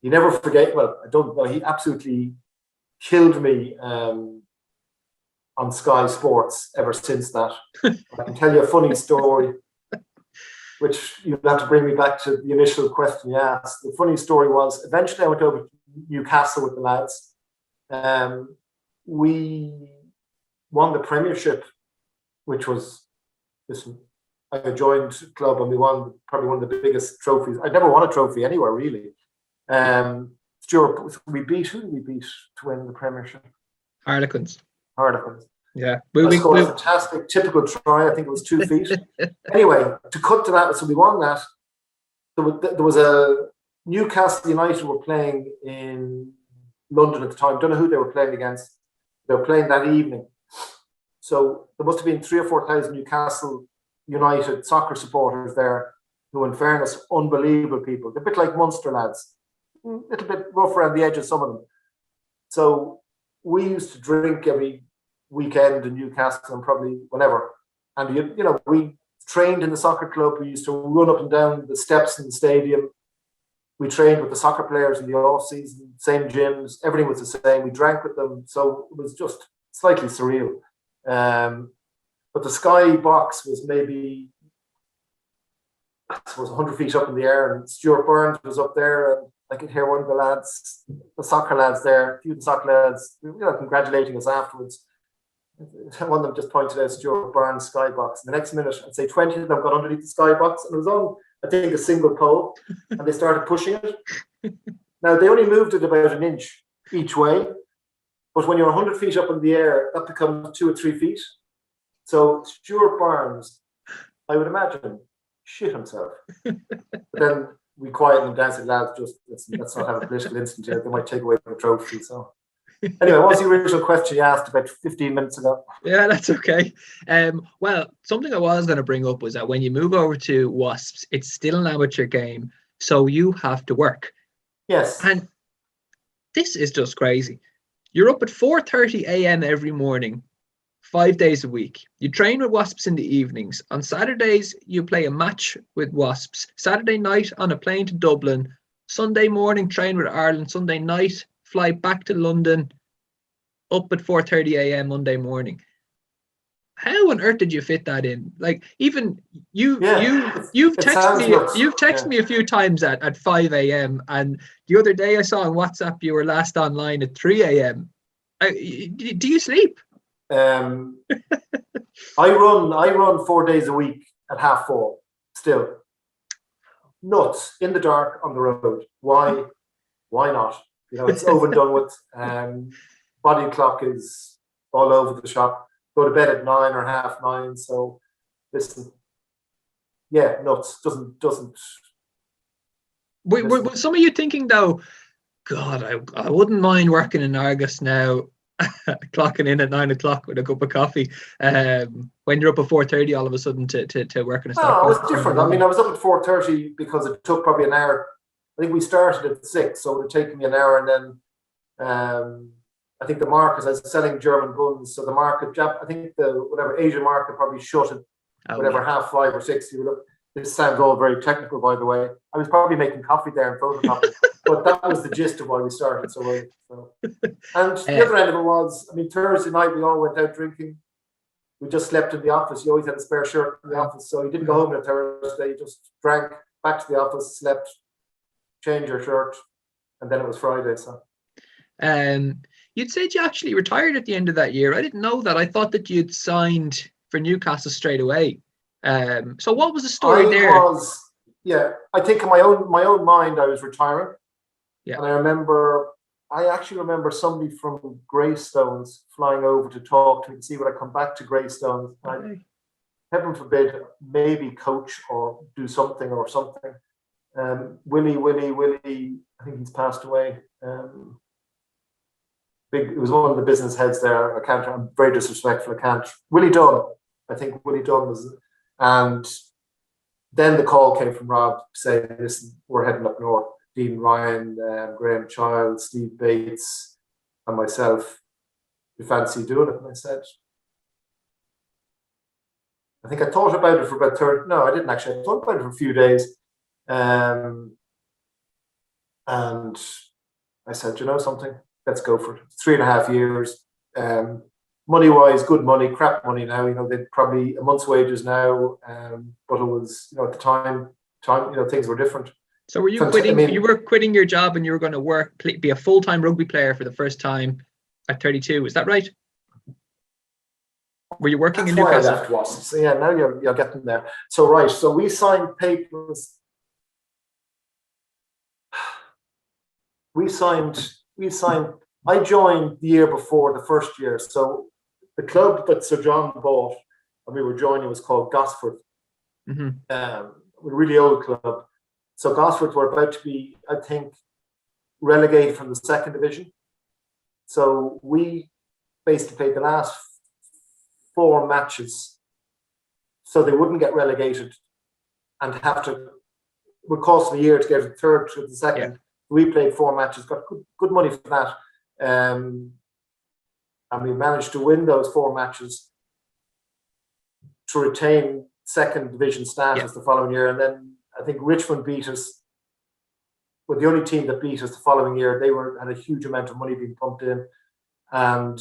never forget, well, I don't know, he absolutely killed me on Sky Sports ever since that. I can tell you a funny story, which you'll have to bring me back to the initial question you asked. The funny story was, eventually I went over to Newcastle with the lads. We won the Premiership, which was, listen, I joined club and we won probably one of the biggest trophies. I'd never won a trophy anywhere really. Stuart, who did we beat to win the Premiership? Harlequins. Yeah. We scored a fantastic typical try. I think it was 2 feet. Anyway, to cut to that, so we won that. There was a Newcastle United were playing in London at the time. Don't know who they were playing against. They were playing that evening. So there must have been 3,000 or 4,000 Newcastle United soccer supporters there who, in fairness, unbelievable people. They're a bit like Munster lads. A little bit rough around the edges, some of them. So we used to drink every weekend in Newcastle and probably whenever. And, you know, we trained in the soccer club. We used to run up and down the steps in the stadium. We trained with the soccer players in the off season, same gyms, everything was the same. We drank with them. So it was just slightly surreal. But the sky box was maybe, I suppose, 100 feet up in the air, and Stuart Burns was up there, and I could hear one of the lads, the soccer lads there, a few of the soccer lads, you know, congratulating us afterwards. One of them just pointed out Stuart Burns' skybox. And the next minute, I'd say 20 of them got underneath the skybox, and it was on, I think, a single pole, and they started pushing it. Now, they only moved it about an inch each way, but when you're 100 feet up in the air, that becomes 2 or 3 feet. So Stuart Burns, I would imagine, shit himself. But then we quieted him down and said, lads, just let's not have a political incident here. They might take away the trophy. So anyway, what was the original question you asked about 15 minutes ago? Yeah, that's okay. Well, something I was going to bring up was that when you move over to Wasps, it's still an amateur game, so you have to work. Yes. And this is just crazy. You're up at 4:30 a.m. every morning, 5 days a week. You train with Wasps in the evenings. On Saturdays, you play a match with Wasps. Saturday night, on a plane to Dublin. Sunday morning, train with Ireland. Sunday night, fly back to London, up at 4:30 a.m. Monday morning. How on earth did you fit that in? Like, even you've texted me a few times at 5 a.m. and the other day I saw on WhatsApp you were last online at 3 a.m. Do you sleep? I run 4 days a week at 4:30 still. Nuts, in the dark, on the road. Why not? You know, it's over and done with. Body clock is all over the shop. Go to bed at 9 or 9:30. So listen, yeah, nuts. Doesn't. Were some of you thinking though, God, I wouldn't mind working in Argus now, clocking in at 9 o'clock with a cup of coffee. When you're up at 4:30, all of a sudden to work in a stock. No, it was different. I mean, I was up at 4:30 because it took probably an hour. I think we started at 6, so it would take me an hour, and then I think the market, I was selling German buns, so the market, I think the Asian market probably shut at 5:30 or 6. This sounds all very technical, by the way. I was probably making coffee there and photocopying, but that was the gist of why we started so early. And the other end of it was, I mean, Thursday night we all went out drinking. We just slept in the office. You always had a spare shirt in the office, so you didn't go home on a Thursday. You just drank, back to the office, slept, changed your shirt, and then it was Friday. So, you'd said you actually retired at the end of that year. I didn't know that. I thought that you'd signed for Newcastle straight away. So what was the story there? I think in my own mind I was retiring. Yeah. And I actually remember somebody from Greystones flying over to talk to me to see would I come back to Greystones. Okay. Heaven forbid, maybe coach or do something. Willie, I think he's passed away. It was one of the business heads there. I'm very disrespectful. Willie Dunn. I think Willie Dunn was, and then the call came from Rob saying, listen, we're heading up north. Dean Ryan, Graham Child, Steve Bates, and myself. You fancy doing it? And I said, I think I thought about it for about 30. No, I didn't actually. I thought about it for a few days. And I said, you know something? Let's go for it. 3.5 years. Money-wise, good money, crap money now. You know, they'd probably a month's wages now. But it was, you know, at the time, you know, things were different. So were you quitting? You were quitting your job and you were going to be a full-time rugby player for the first time at 32. Is that right? Were you working in That's why I Newcastle? left Wasps. So yeah, now you're getting there. So right, so we signed papers. We signed. I joined the year before the first year. So the club that Sir John bought and we were joining was called Gosford. Mm-hmm. A really old club. So Gosford were about to be, I think, relegated from the second division. So we basically played the last 4 matches so they wouldn't get relegated and have to, would cost a year to get the third to the second. Yeah. We played 4 matches, got good money for that. And we managed to win those 4 matches to retain second division status the following year. And then I think Richmond beat us. Were the only team that beat us the following year. They had a huge amount of money being pumped in. And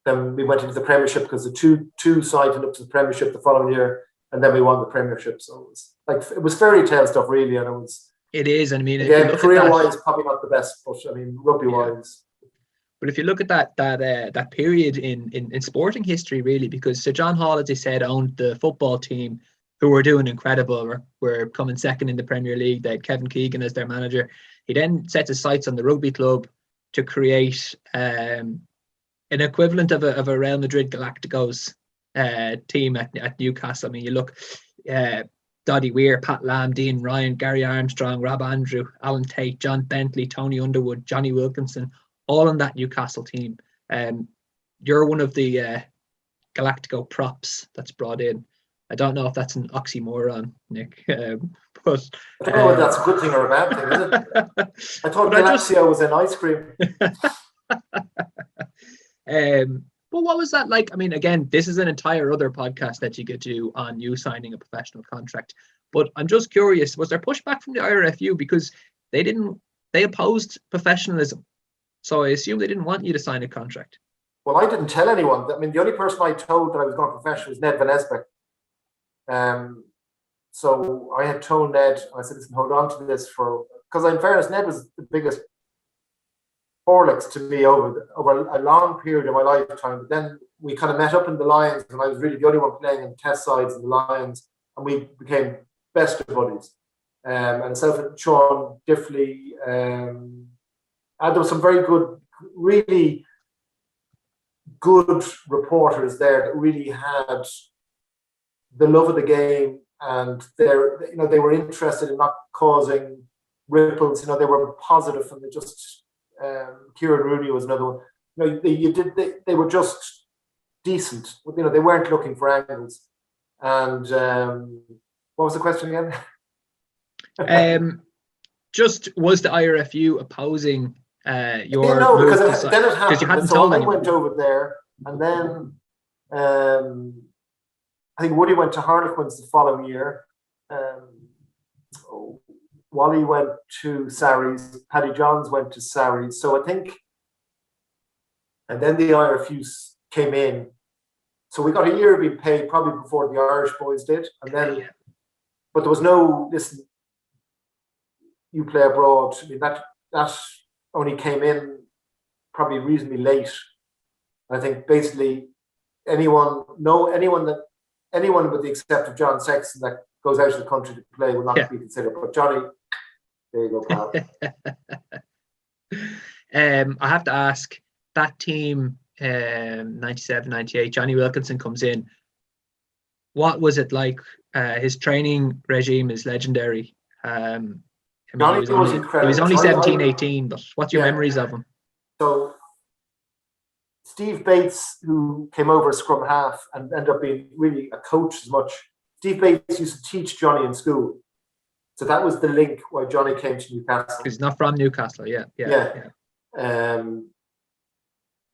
then we went into the Premiership because the two sides went up to the Premiership the following year, and then we won the Premiership. So it was fairy tale stuff, really, and it was. It is, and I mean, again, career-wise, probably not the best, but I mean, rugby-wise. But if you look at that period in sporting history, really, because Sir John Hall, as I said, owned the football team, who were doing incredible. Were coming second in the Premier League. They had Kevin Keegan as their manager. He then set his sights on the rugby club to create an equivalent of a Real Madrid Galacticos team at Newcastle. I mean, you look, Doddy Weir, Pat Lamb, Dean Ryan, Gary Armstrong, Rob Andrew, Alan Tate, John Bentley, Tony Underwood, Johnny Wilkinson, all on that Newcastle team. You're one of the Galactico props that's brought in. I don't know if that's an oxymoron, Nick, but I don't know if that's a good thing or a bad thing, is it? I thought Galaxio was an ice cream. But what was that like? I mean, again, this is an entire other podcast that you could do on you signing a professional contract. But I'm just curious, was there pushback from the IRFU because they opposed professionalism? So I assume they didn't want you to sign a contract. Well, I didn't tell anyone. I mean, the only person I told that I was going professional was Ned Van Esbeck. So I had told Ned, I said, listen, hold on to this because in fairness, Ned was the biggest Horlicks to me over a long period of my lifetime. But then we kind of met up in the Lions, and I was really the only one playing in test sides in the Lions, and we became best of buddies. And myself and Sean Diffley, and there were some very good, really good reporters there that really had the love of the game, and they were interested in not causing ripples. They were positive, and they just Kieran Rooney was another one. They were just decent. They weren't looking for angles. And what was the question again? Just was the IRFU opposing your? No, because then it happened. You hadn't so told I anyone. went over there, and then I think Woody went to Harlequins the following year. Wally went to Sarries. Paddy Johns went to Sarries. So I think, and then the IRFU came in. So we got a year being paid probably before the Irish boys did, and then, but there was no listen. You play abroad. I mean, that only came in probably reasonably late. I think basically anyone with the exception of John Sexton that goes out of the country to play will not be considered. But Johnny, there you go, pal. I have to ask, that team 97, 98, Johnny Wilkinson comes in. What was it like? His training regime is legendary. He was incredible. He was only 17, 18, but what's your memories of him? So Steve Bates, who came over as scrum half and ended up being really a coach as much. Steve Bates used to teach Johnny in school. So that was the link why Johnny came to Newcastle. He's not from Newcastle, yeah.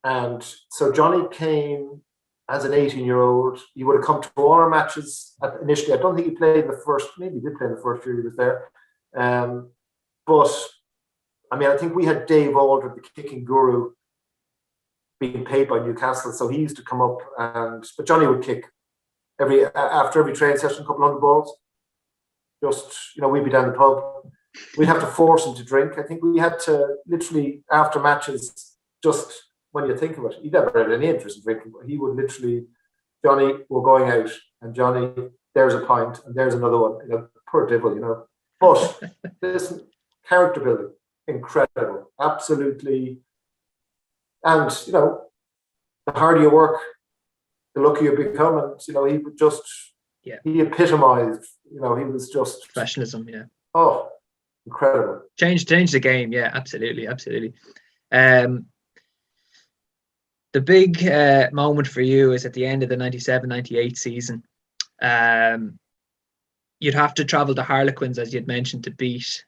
And so Johnny came as an 18-year-old. He would have come to all our matches initially. I don't think he played in the first, maybe he did play in the first year he was there. But I mean, I think we had Dave Alder, the kicking guru, being paid by Newcastle. So he used to come up, but Johnny would kick after every training session, a couple hundred balls. Just, we'd be down the pub. We'd have to force him to drink. I think we had to literally, after matches, just when you think of it, he never had any interest in drinking, but he would literally, Johnny, we're going out, and Johnny, there's a pint, and there's another one. You know, poor devil, you know. But this character building, incredible, absolutely. And, you know, the harder you work, the luckier you become. And, you know, he would just, he epitomized, you know, he was just. Professionalism, Oh, incredible. Change the game, absolutely. The big moment for you is at the end of the 97-98 season. You'd have to travel to Harlequins, as you'd mentioned, to beat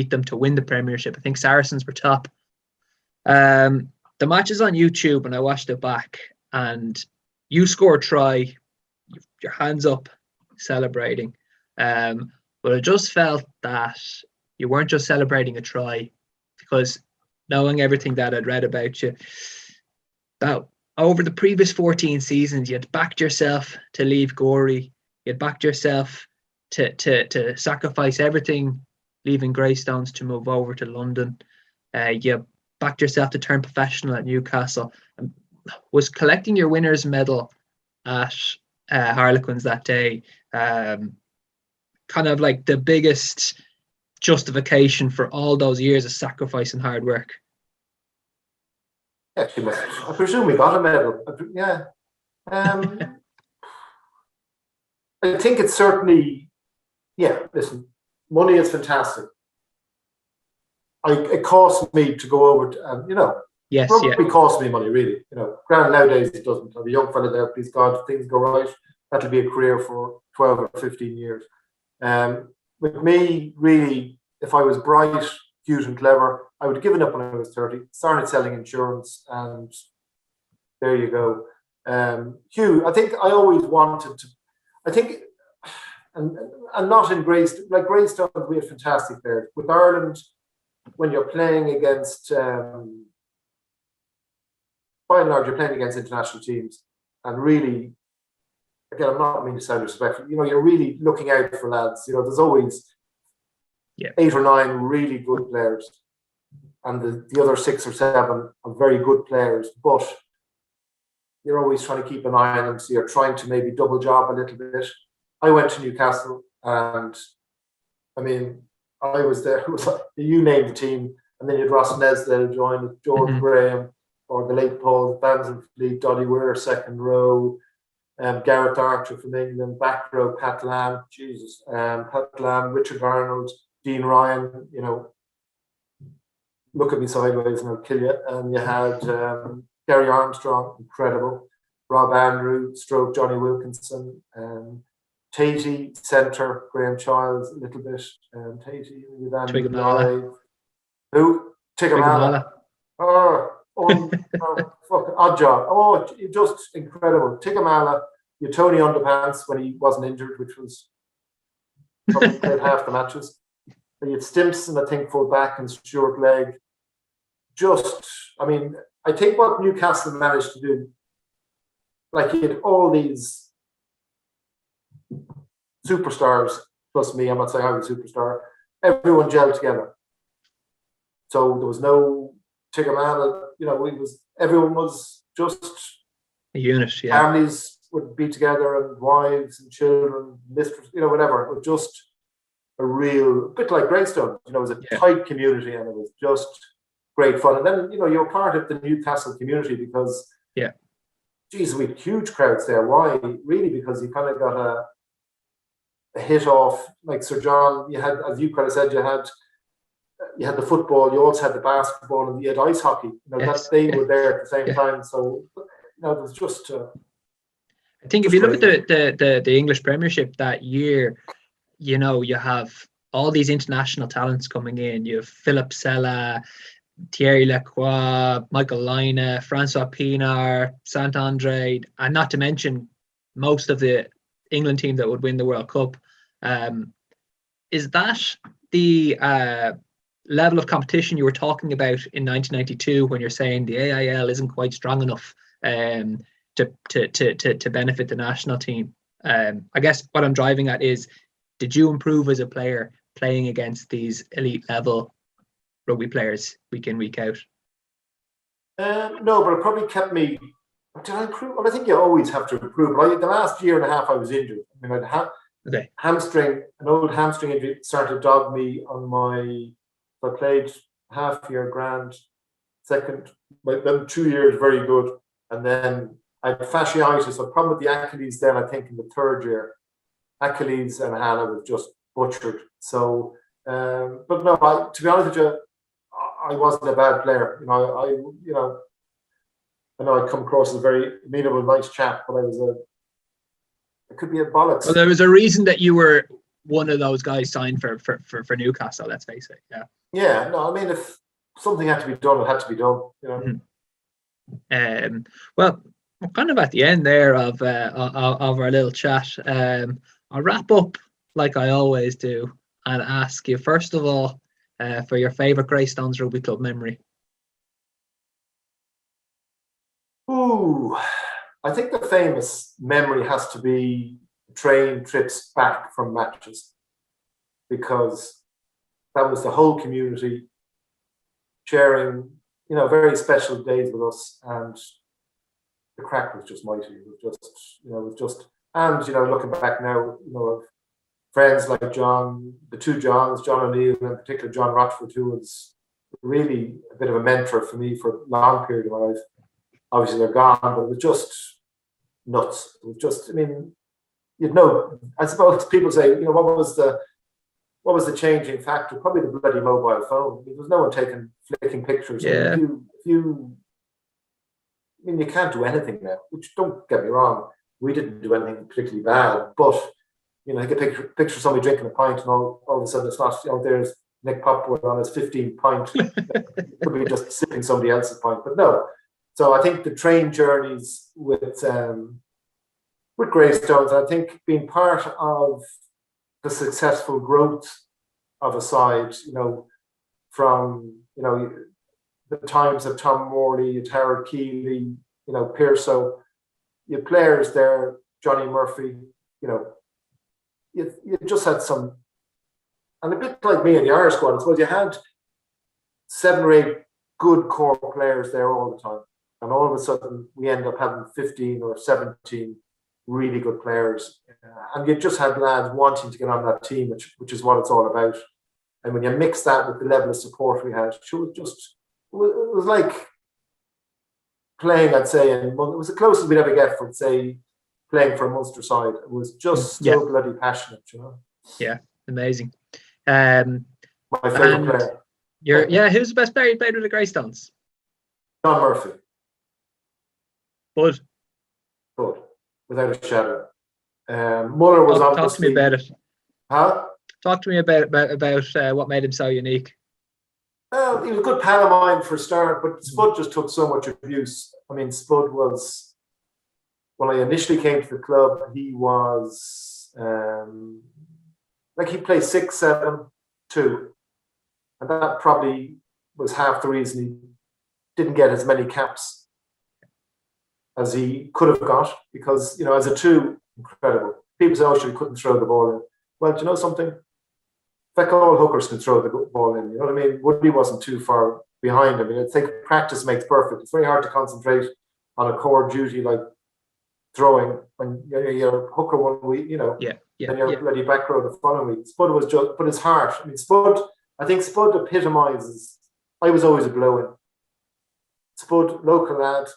them to win the Premiership. I think Saracens were top. The match is on YouTube, and I watched it back, and you score a try, your hands up, celebrating. But I just felt that you weren't just celebrating a try, because knowing everything that I'd read about you, that over the previous 14 seasons, you'd backed yourself to leave Gorey. You'd backed yourself to sacrifice everything, leaving Greystones to move over to London. You backed yourself to turn professional at Newcastle. And was collecting your winner's medal at Harlequins that day kind of like the biggest justification for all those years of sacrifice and hard work? Yeah, I presume we got a medal. Yeah. I think it's certainly, listen, money is fantastic. It costs me to go over to, you know, rugby costs me money, really. You know, grand nowadays it doesn't. I'm a young fella there, please God, if things go right, that'll be a career for 12 or 15 years. With me, really, if I was bright, cute and clever, I would have given up when I was 30, started selling insurance, and there you go. Hugh, I think I always wanted to, I think, and not in Greystones, like Greystones, we had fantastic there. With Ireland, when you're playing against, by and large, you're playing against international teams, and really, again, I'm not meaning to sound disrespectful, you know, you're really looking out for lads. You know, there's always 8 or 9 really good players, and the other 6 or 7 are very good players, but you're always trying to keep an eye on them, so you're trying to maybe double job a little bit. I went to Newcastle, and I mean, I was there. It was like, you named the team, and then you had Ross Nesdale joined, George Graham, or the late Paul Banzenfleet, Dolly Weir, second row, Gareth Archer from England, back row, Pat Lamb, Pat Lamb, Richard Arnold, Dean Ryan, you know, look at me sideways and I'll kill you. And you had Gary Armstrong, incredible, Rob Andrew, stroke Johnny Wilkinson, Tatey, centre, Graham Childs, a little bit, Tatey, Twigamala. Who? Tigamala. Fucking odd job. Oh, just incredible. Tigamala, you Tony Underpants when he wasn't injured, which was probably played half the matches. And you had Stimson, I think, full back, and Stuart Legg. Just, I mean, I think what Newcastle managed to do, like, he had all these superstars, plus me, I'm not saying I was a superstar, everyone gelled together. So there was no Tigamala, you know, everyone was just a unit, Families would be together, and wives and children, mistresses, you know, whatever. It was just a bit like Greystones, you know, it was a tight community, and it was just great fun. And then, you know, you're part of the Newcastle community because, geez, we had huge crowds there. Why? Really, because you kind of got a hit off, like Sir John, you had, as you kind of said, you had the football, you also had the basketball, and you had ice hockey. You know, that they were there at the same time. So, you know, it was just. I think if you look at the English Premiership that year, you know, you have all these international talents coming in. You have Philip Sella, Thierry Lacroix, Michael Laine, Francois Pienaar, Sant-Andre, and not to mention most of the England team that would win the World Cup. Is that the level of competition you were talking about in 1992 when you're saying the AIL isn't quite strong enough to benefit the national team? I guess what I'm driving at is, did you improve as a player playing against these elite level rugby players week in, week out? No, but it probably kept me. Did I improve? Well, I think you always have to improve. But the last year and a half, I was injured. I mean, I'd an old hamstring injury started to dog me on my. I played half year grand, second, then 2 years very good, and then I had fasciitis. A problem with the Achilles. Then I think in the third year, Achilles and Hannah was just butchered. So, but no, to be honest with you, I wasn't a bad player. I know I come across as a very amenable, nice chap, but it could be a bollocks. Well, there was a reason that you were one of those guys signed for Newcastle. Let's face it. Yeah. Yeah. No, I mean, if something had to be done, it had to be done. You know. Well, we're kind of at the end there of our little chat. I'll wrap up like I always do and ask you first of all for your favourite Greystones Rugby Club memory. Ooh, I think the famous memory has to be train trips back from matches, because that was the whole community sharing, very special days with us, and the crack was just mighty. And looking back now, of friends like John, the two Johns, John O'Neill, and in particular John Rochford, who was really a bit of a mentor for me for a long period of my life. Obviously they're gone, but it was just nuts. It was just, I suppose people say, what was the changing factor? Probably the bloody mobile phone. There was no one flicking pictures. Yeah. You can't do anything now, which, don't get me wrong, we didn't do anything particularly bad, but you get a picture of somebody drinking a pint, and all of a sudden it's not, there's Nick Popplewell on his 15 pint. Could be just sipping somebody else's pint, but no. So I think the train journeys with Greystones, I think being part of the successful growth of a side, from the times of Tom Morley, Harold Keeley, Pearso, you had players there, Johnny Murphy, you just had some, and a bit like me in the Irish squad, I suppose you had 7 or 8 good core players there all the time. And all of a sudden, we end up having 15 or 17 really good players. And you just had lads wanting to get on that team, which is what it's all about. And when you mix that with the level of support we had, it was like playing, I'd say, it was the closest we'd ever get from, say, playing for a Munster side. It was just so bloody passionate, Yeah, amazing. My favourite player. Who's the best player you played with the Greystones? John Murphy. Bud, without a shadow. Muller was obviously. Talk to me about it. Huh? Talk to me about what made him so unique. Well, he was a good pal of mine for a start, but Spud just took so much abuse. I mean, Spud was, when I initially came to the club, he was he played 6, 7, 2, and that probably was half the reason he didn't get as many caps as he could have got, because, as a 2, incredible. People say, he couldn't throw the ball in. Well, do you know something? Feck all hookers can throw the ball in, you know what I mean? Woody wasn't too far behind him. I think practice makes perfect. It's very hard to concentrate on a core duty like throwing when you're a hooker 1 week, and you're bloody back row the following week. Spud was just, but his heart. I think Spud epitomises, I was always a blow-in. Spud, local lad,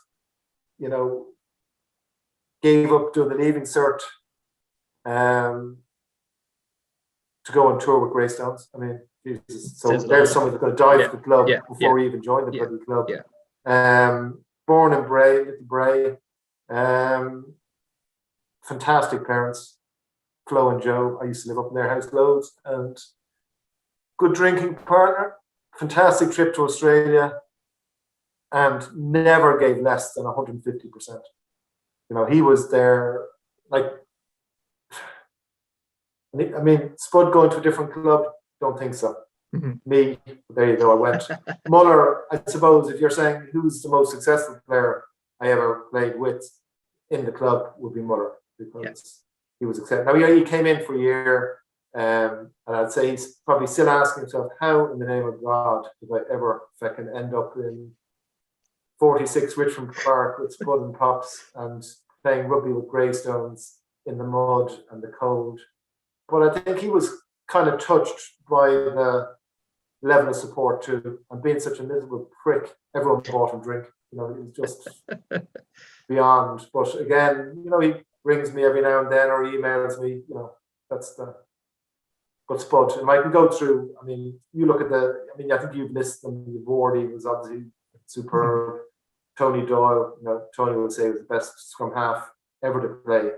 gave up doing the leaving cert to go on tour with Greystones. I mean, Jesus. So there's someone that's going to die for the club before he even joined the bloody club. Yeah. Born in Bray, Little Bray. Fantastic parents, Flo and Joe. I used to live up in their house loads, and good drinking partner. Fantastic trip to Australia. And never gave less than 150%. He was there, Spud going to a different club, don't think so. Mm-hmm. Me, there you go, I went. Muller, I suppose, if you're saying who's the most successful player I ever played with in the club, would be Muller, because he was accepted. Now, he came in for a year, and I'd say he's probably still asking himself, how in the name of God did I ever fucking end up in 46 Richmond Park with Spud and Pops and playing rugby with Greystones in the mud and the cold. But I think he was kind of touched by the level of support too, and being such a miserable prick, everyone bought him drink. He was just beyond. But again, he rings me every now and then or emails me. That's the. But Spud, and I can go through. I mean, you look at I think you've listed them. Wardy was obviously superb. Tony Doyle, Tony would say was the best scrum half ever to play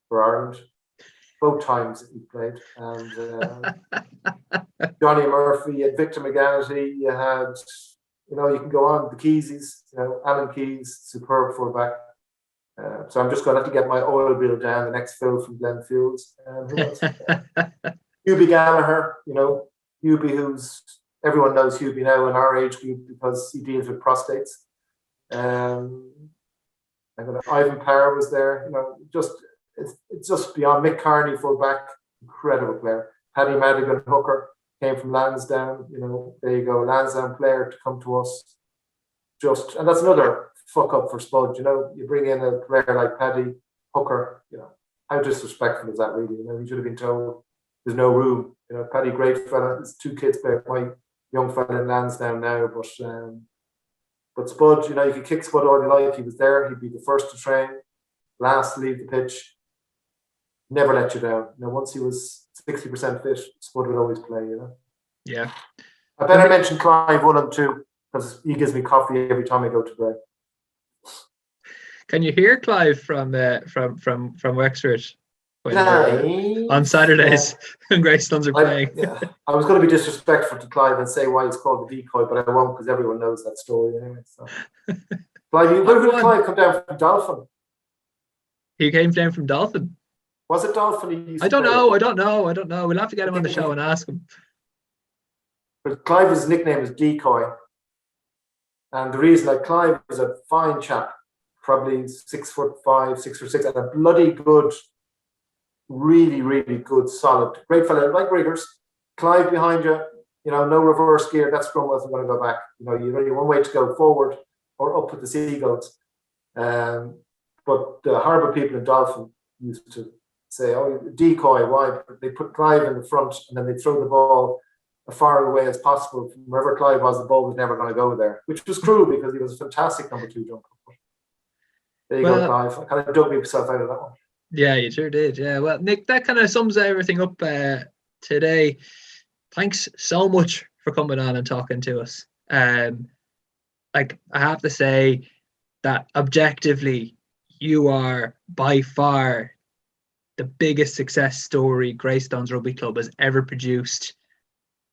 for Ireland. Both times he played, and Johnny Murphy, and Victor McGanity. You had, you can go on the Keysies. Alan Keys, superb fullback. So I'm just going to have to get my oil bill down. The next Phil from Glen Fields. Who else? Hubie Gallagher. Hubie, who's everyone knows Hubie now in our age group because he deals with prostates. Ivan Power was there. It's just beyond. Mick Carney, fullback, incredible player. Paddy Madigan, hooker, came from Lansdowne. There you go, Lansdowne player to come to us. And that's another fuck up for Spud. You bring in a player like Paddy, hooker. How disrespectful is that really? He should have been told there's no room. Paddy, great fella. There's 2 kids by my young fella in Lansdowne now, but Spud, you could kick Spud all you like. He was there. He'd be the first to train, last to leave the pitch. Never let you down. Once he was 60% fit, Spud would always play. Yeah. I better mention Clive Woolen too, because he gives me coffee every time I go to bed. Can you hear Clive from Wexford on Saturdays when Greystones are playing? I was going to be disrespectful to Clive and say why he's called the decoy, but I won't because everyone knows that story anyway. So. Clive, where did Clive come down from? Dolphin? He came down from Dolphin. Was it Dolphin? I don't know. We'll have to get him on the show and ask him. But Clive's nickname is Decoy. And the reason, Clive is a fine chap, probably 6'5", 6'6", and a bloody good, really, really good, solid, great fella, like Riggers. Clive behind you, no reverse gear. That scrum wasn't going to go back. You only one way to go, forward or up with the Seagulls. But the harbour people in Dolphin used to say, decoy, why? They put Clive in the front and then they throw the ball as far away as possible. From wherever Clive was, the ball was never going to go there, which was cruel because he was a fantastic number 2 jumper. There you go, Clive. I kind of dug myself out of that one. Yeah, you sure did. Yeah, well, Nick, that kind of sums everything up today. Thanks so much for coming on and talking to us. I have to say that objectively, you are by far the biggest success story Greystones Rugby Club has ever produced.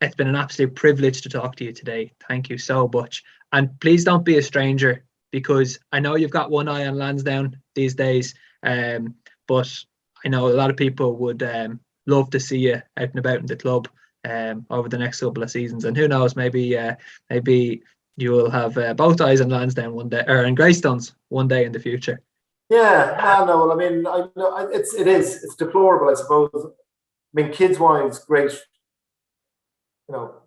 It's been an absolute privilege to talk to you today. Thank you so much. And please don't be a stranger, because I know you've got one eye on Lansdowne these days, but I know a lot of people would love to see you out and about in the club over the next couple of seasons. And who knows, maybe you will have both eyes on Lansdowne one day, or in Greystones one day in the future. Yeah, I know. I mean, it's deplorable, I suppose. I mean, kids-wise, great.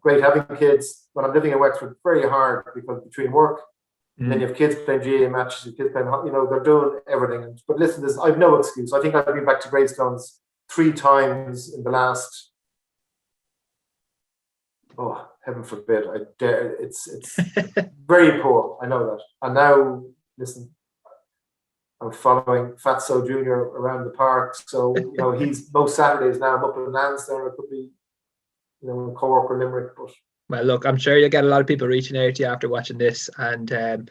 Great having kids. When I'm living in Wexford, very hard because between work, and then you have kids playing GA matches, your kids playing, they're doing everything. But listen, I've no excuse. I think I've been back to Greystones 3 times in the last. Oh, heaven forbid! I dare. It's very poor. I know that. And now, listen, I'm following Fatso Jr. around the park. So he's most Saturdays now. I'm up in Lansdowne. It could be, in Cork or Limerick, but. Well, look, I'm sure you'll get a lot of people reaching out to you after watching this. And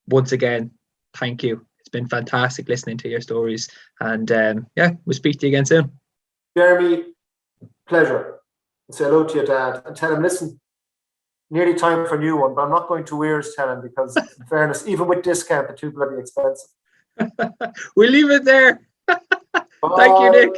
once again, thank you. It's been fantastic listening to your stories. And we'll speak to you again soon. Jeremy, pleasure. Say hello to your dad and tell him, listen, nearly time for a new one, but I'm not going to Weir's tell him because, in fairness, even with discount, they're too bloody expensive. We'll leave it there. Thank you, Nick.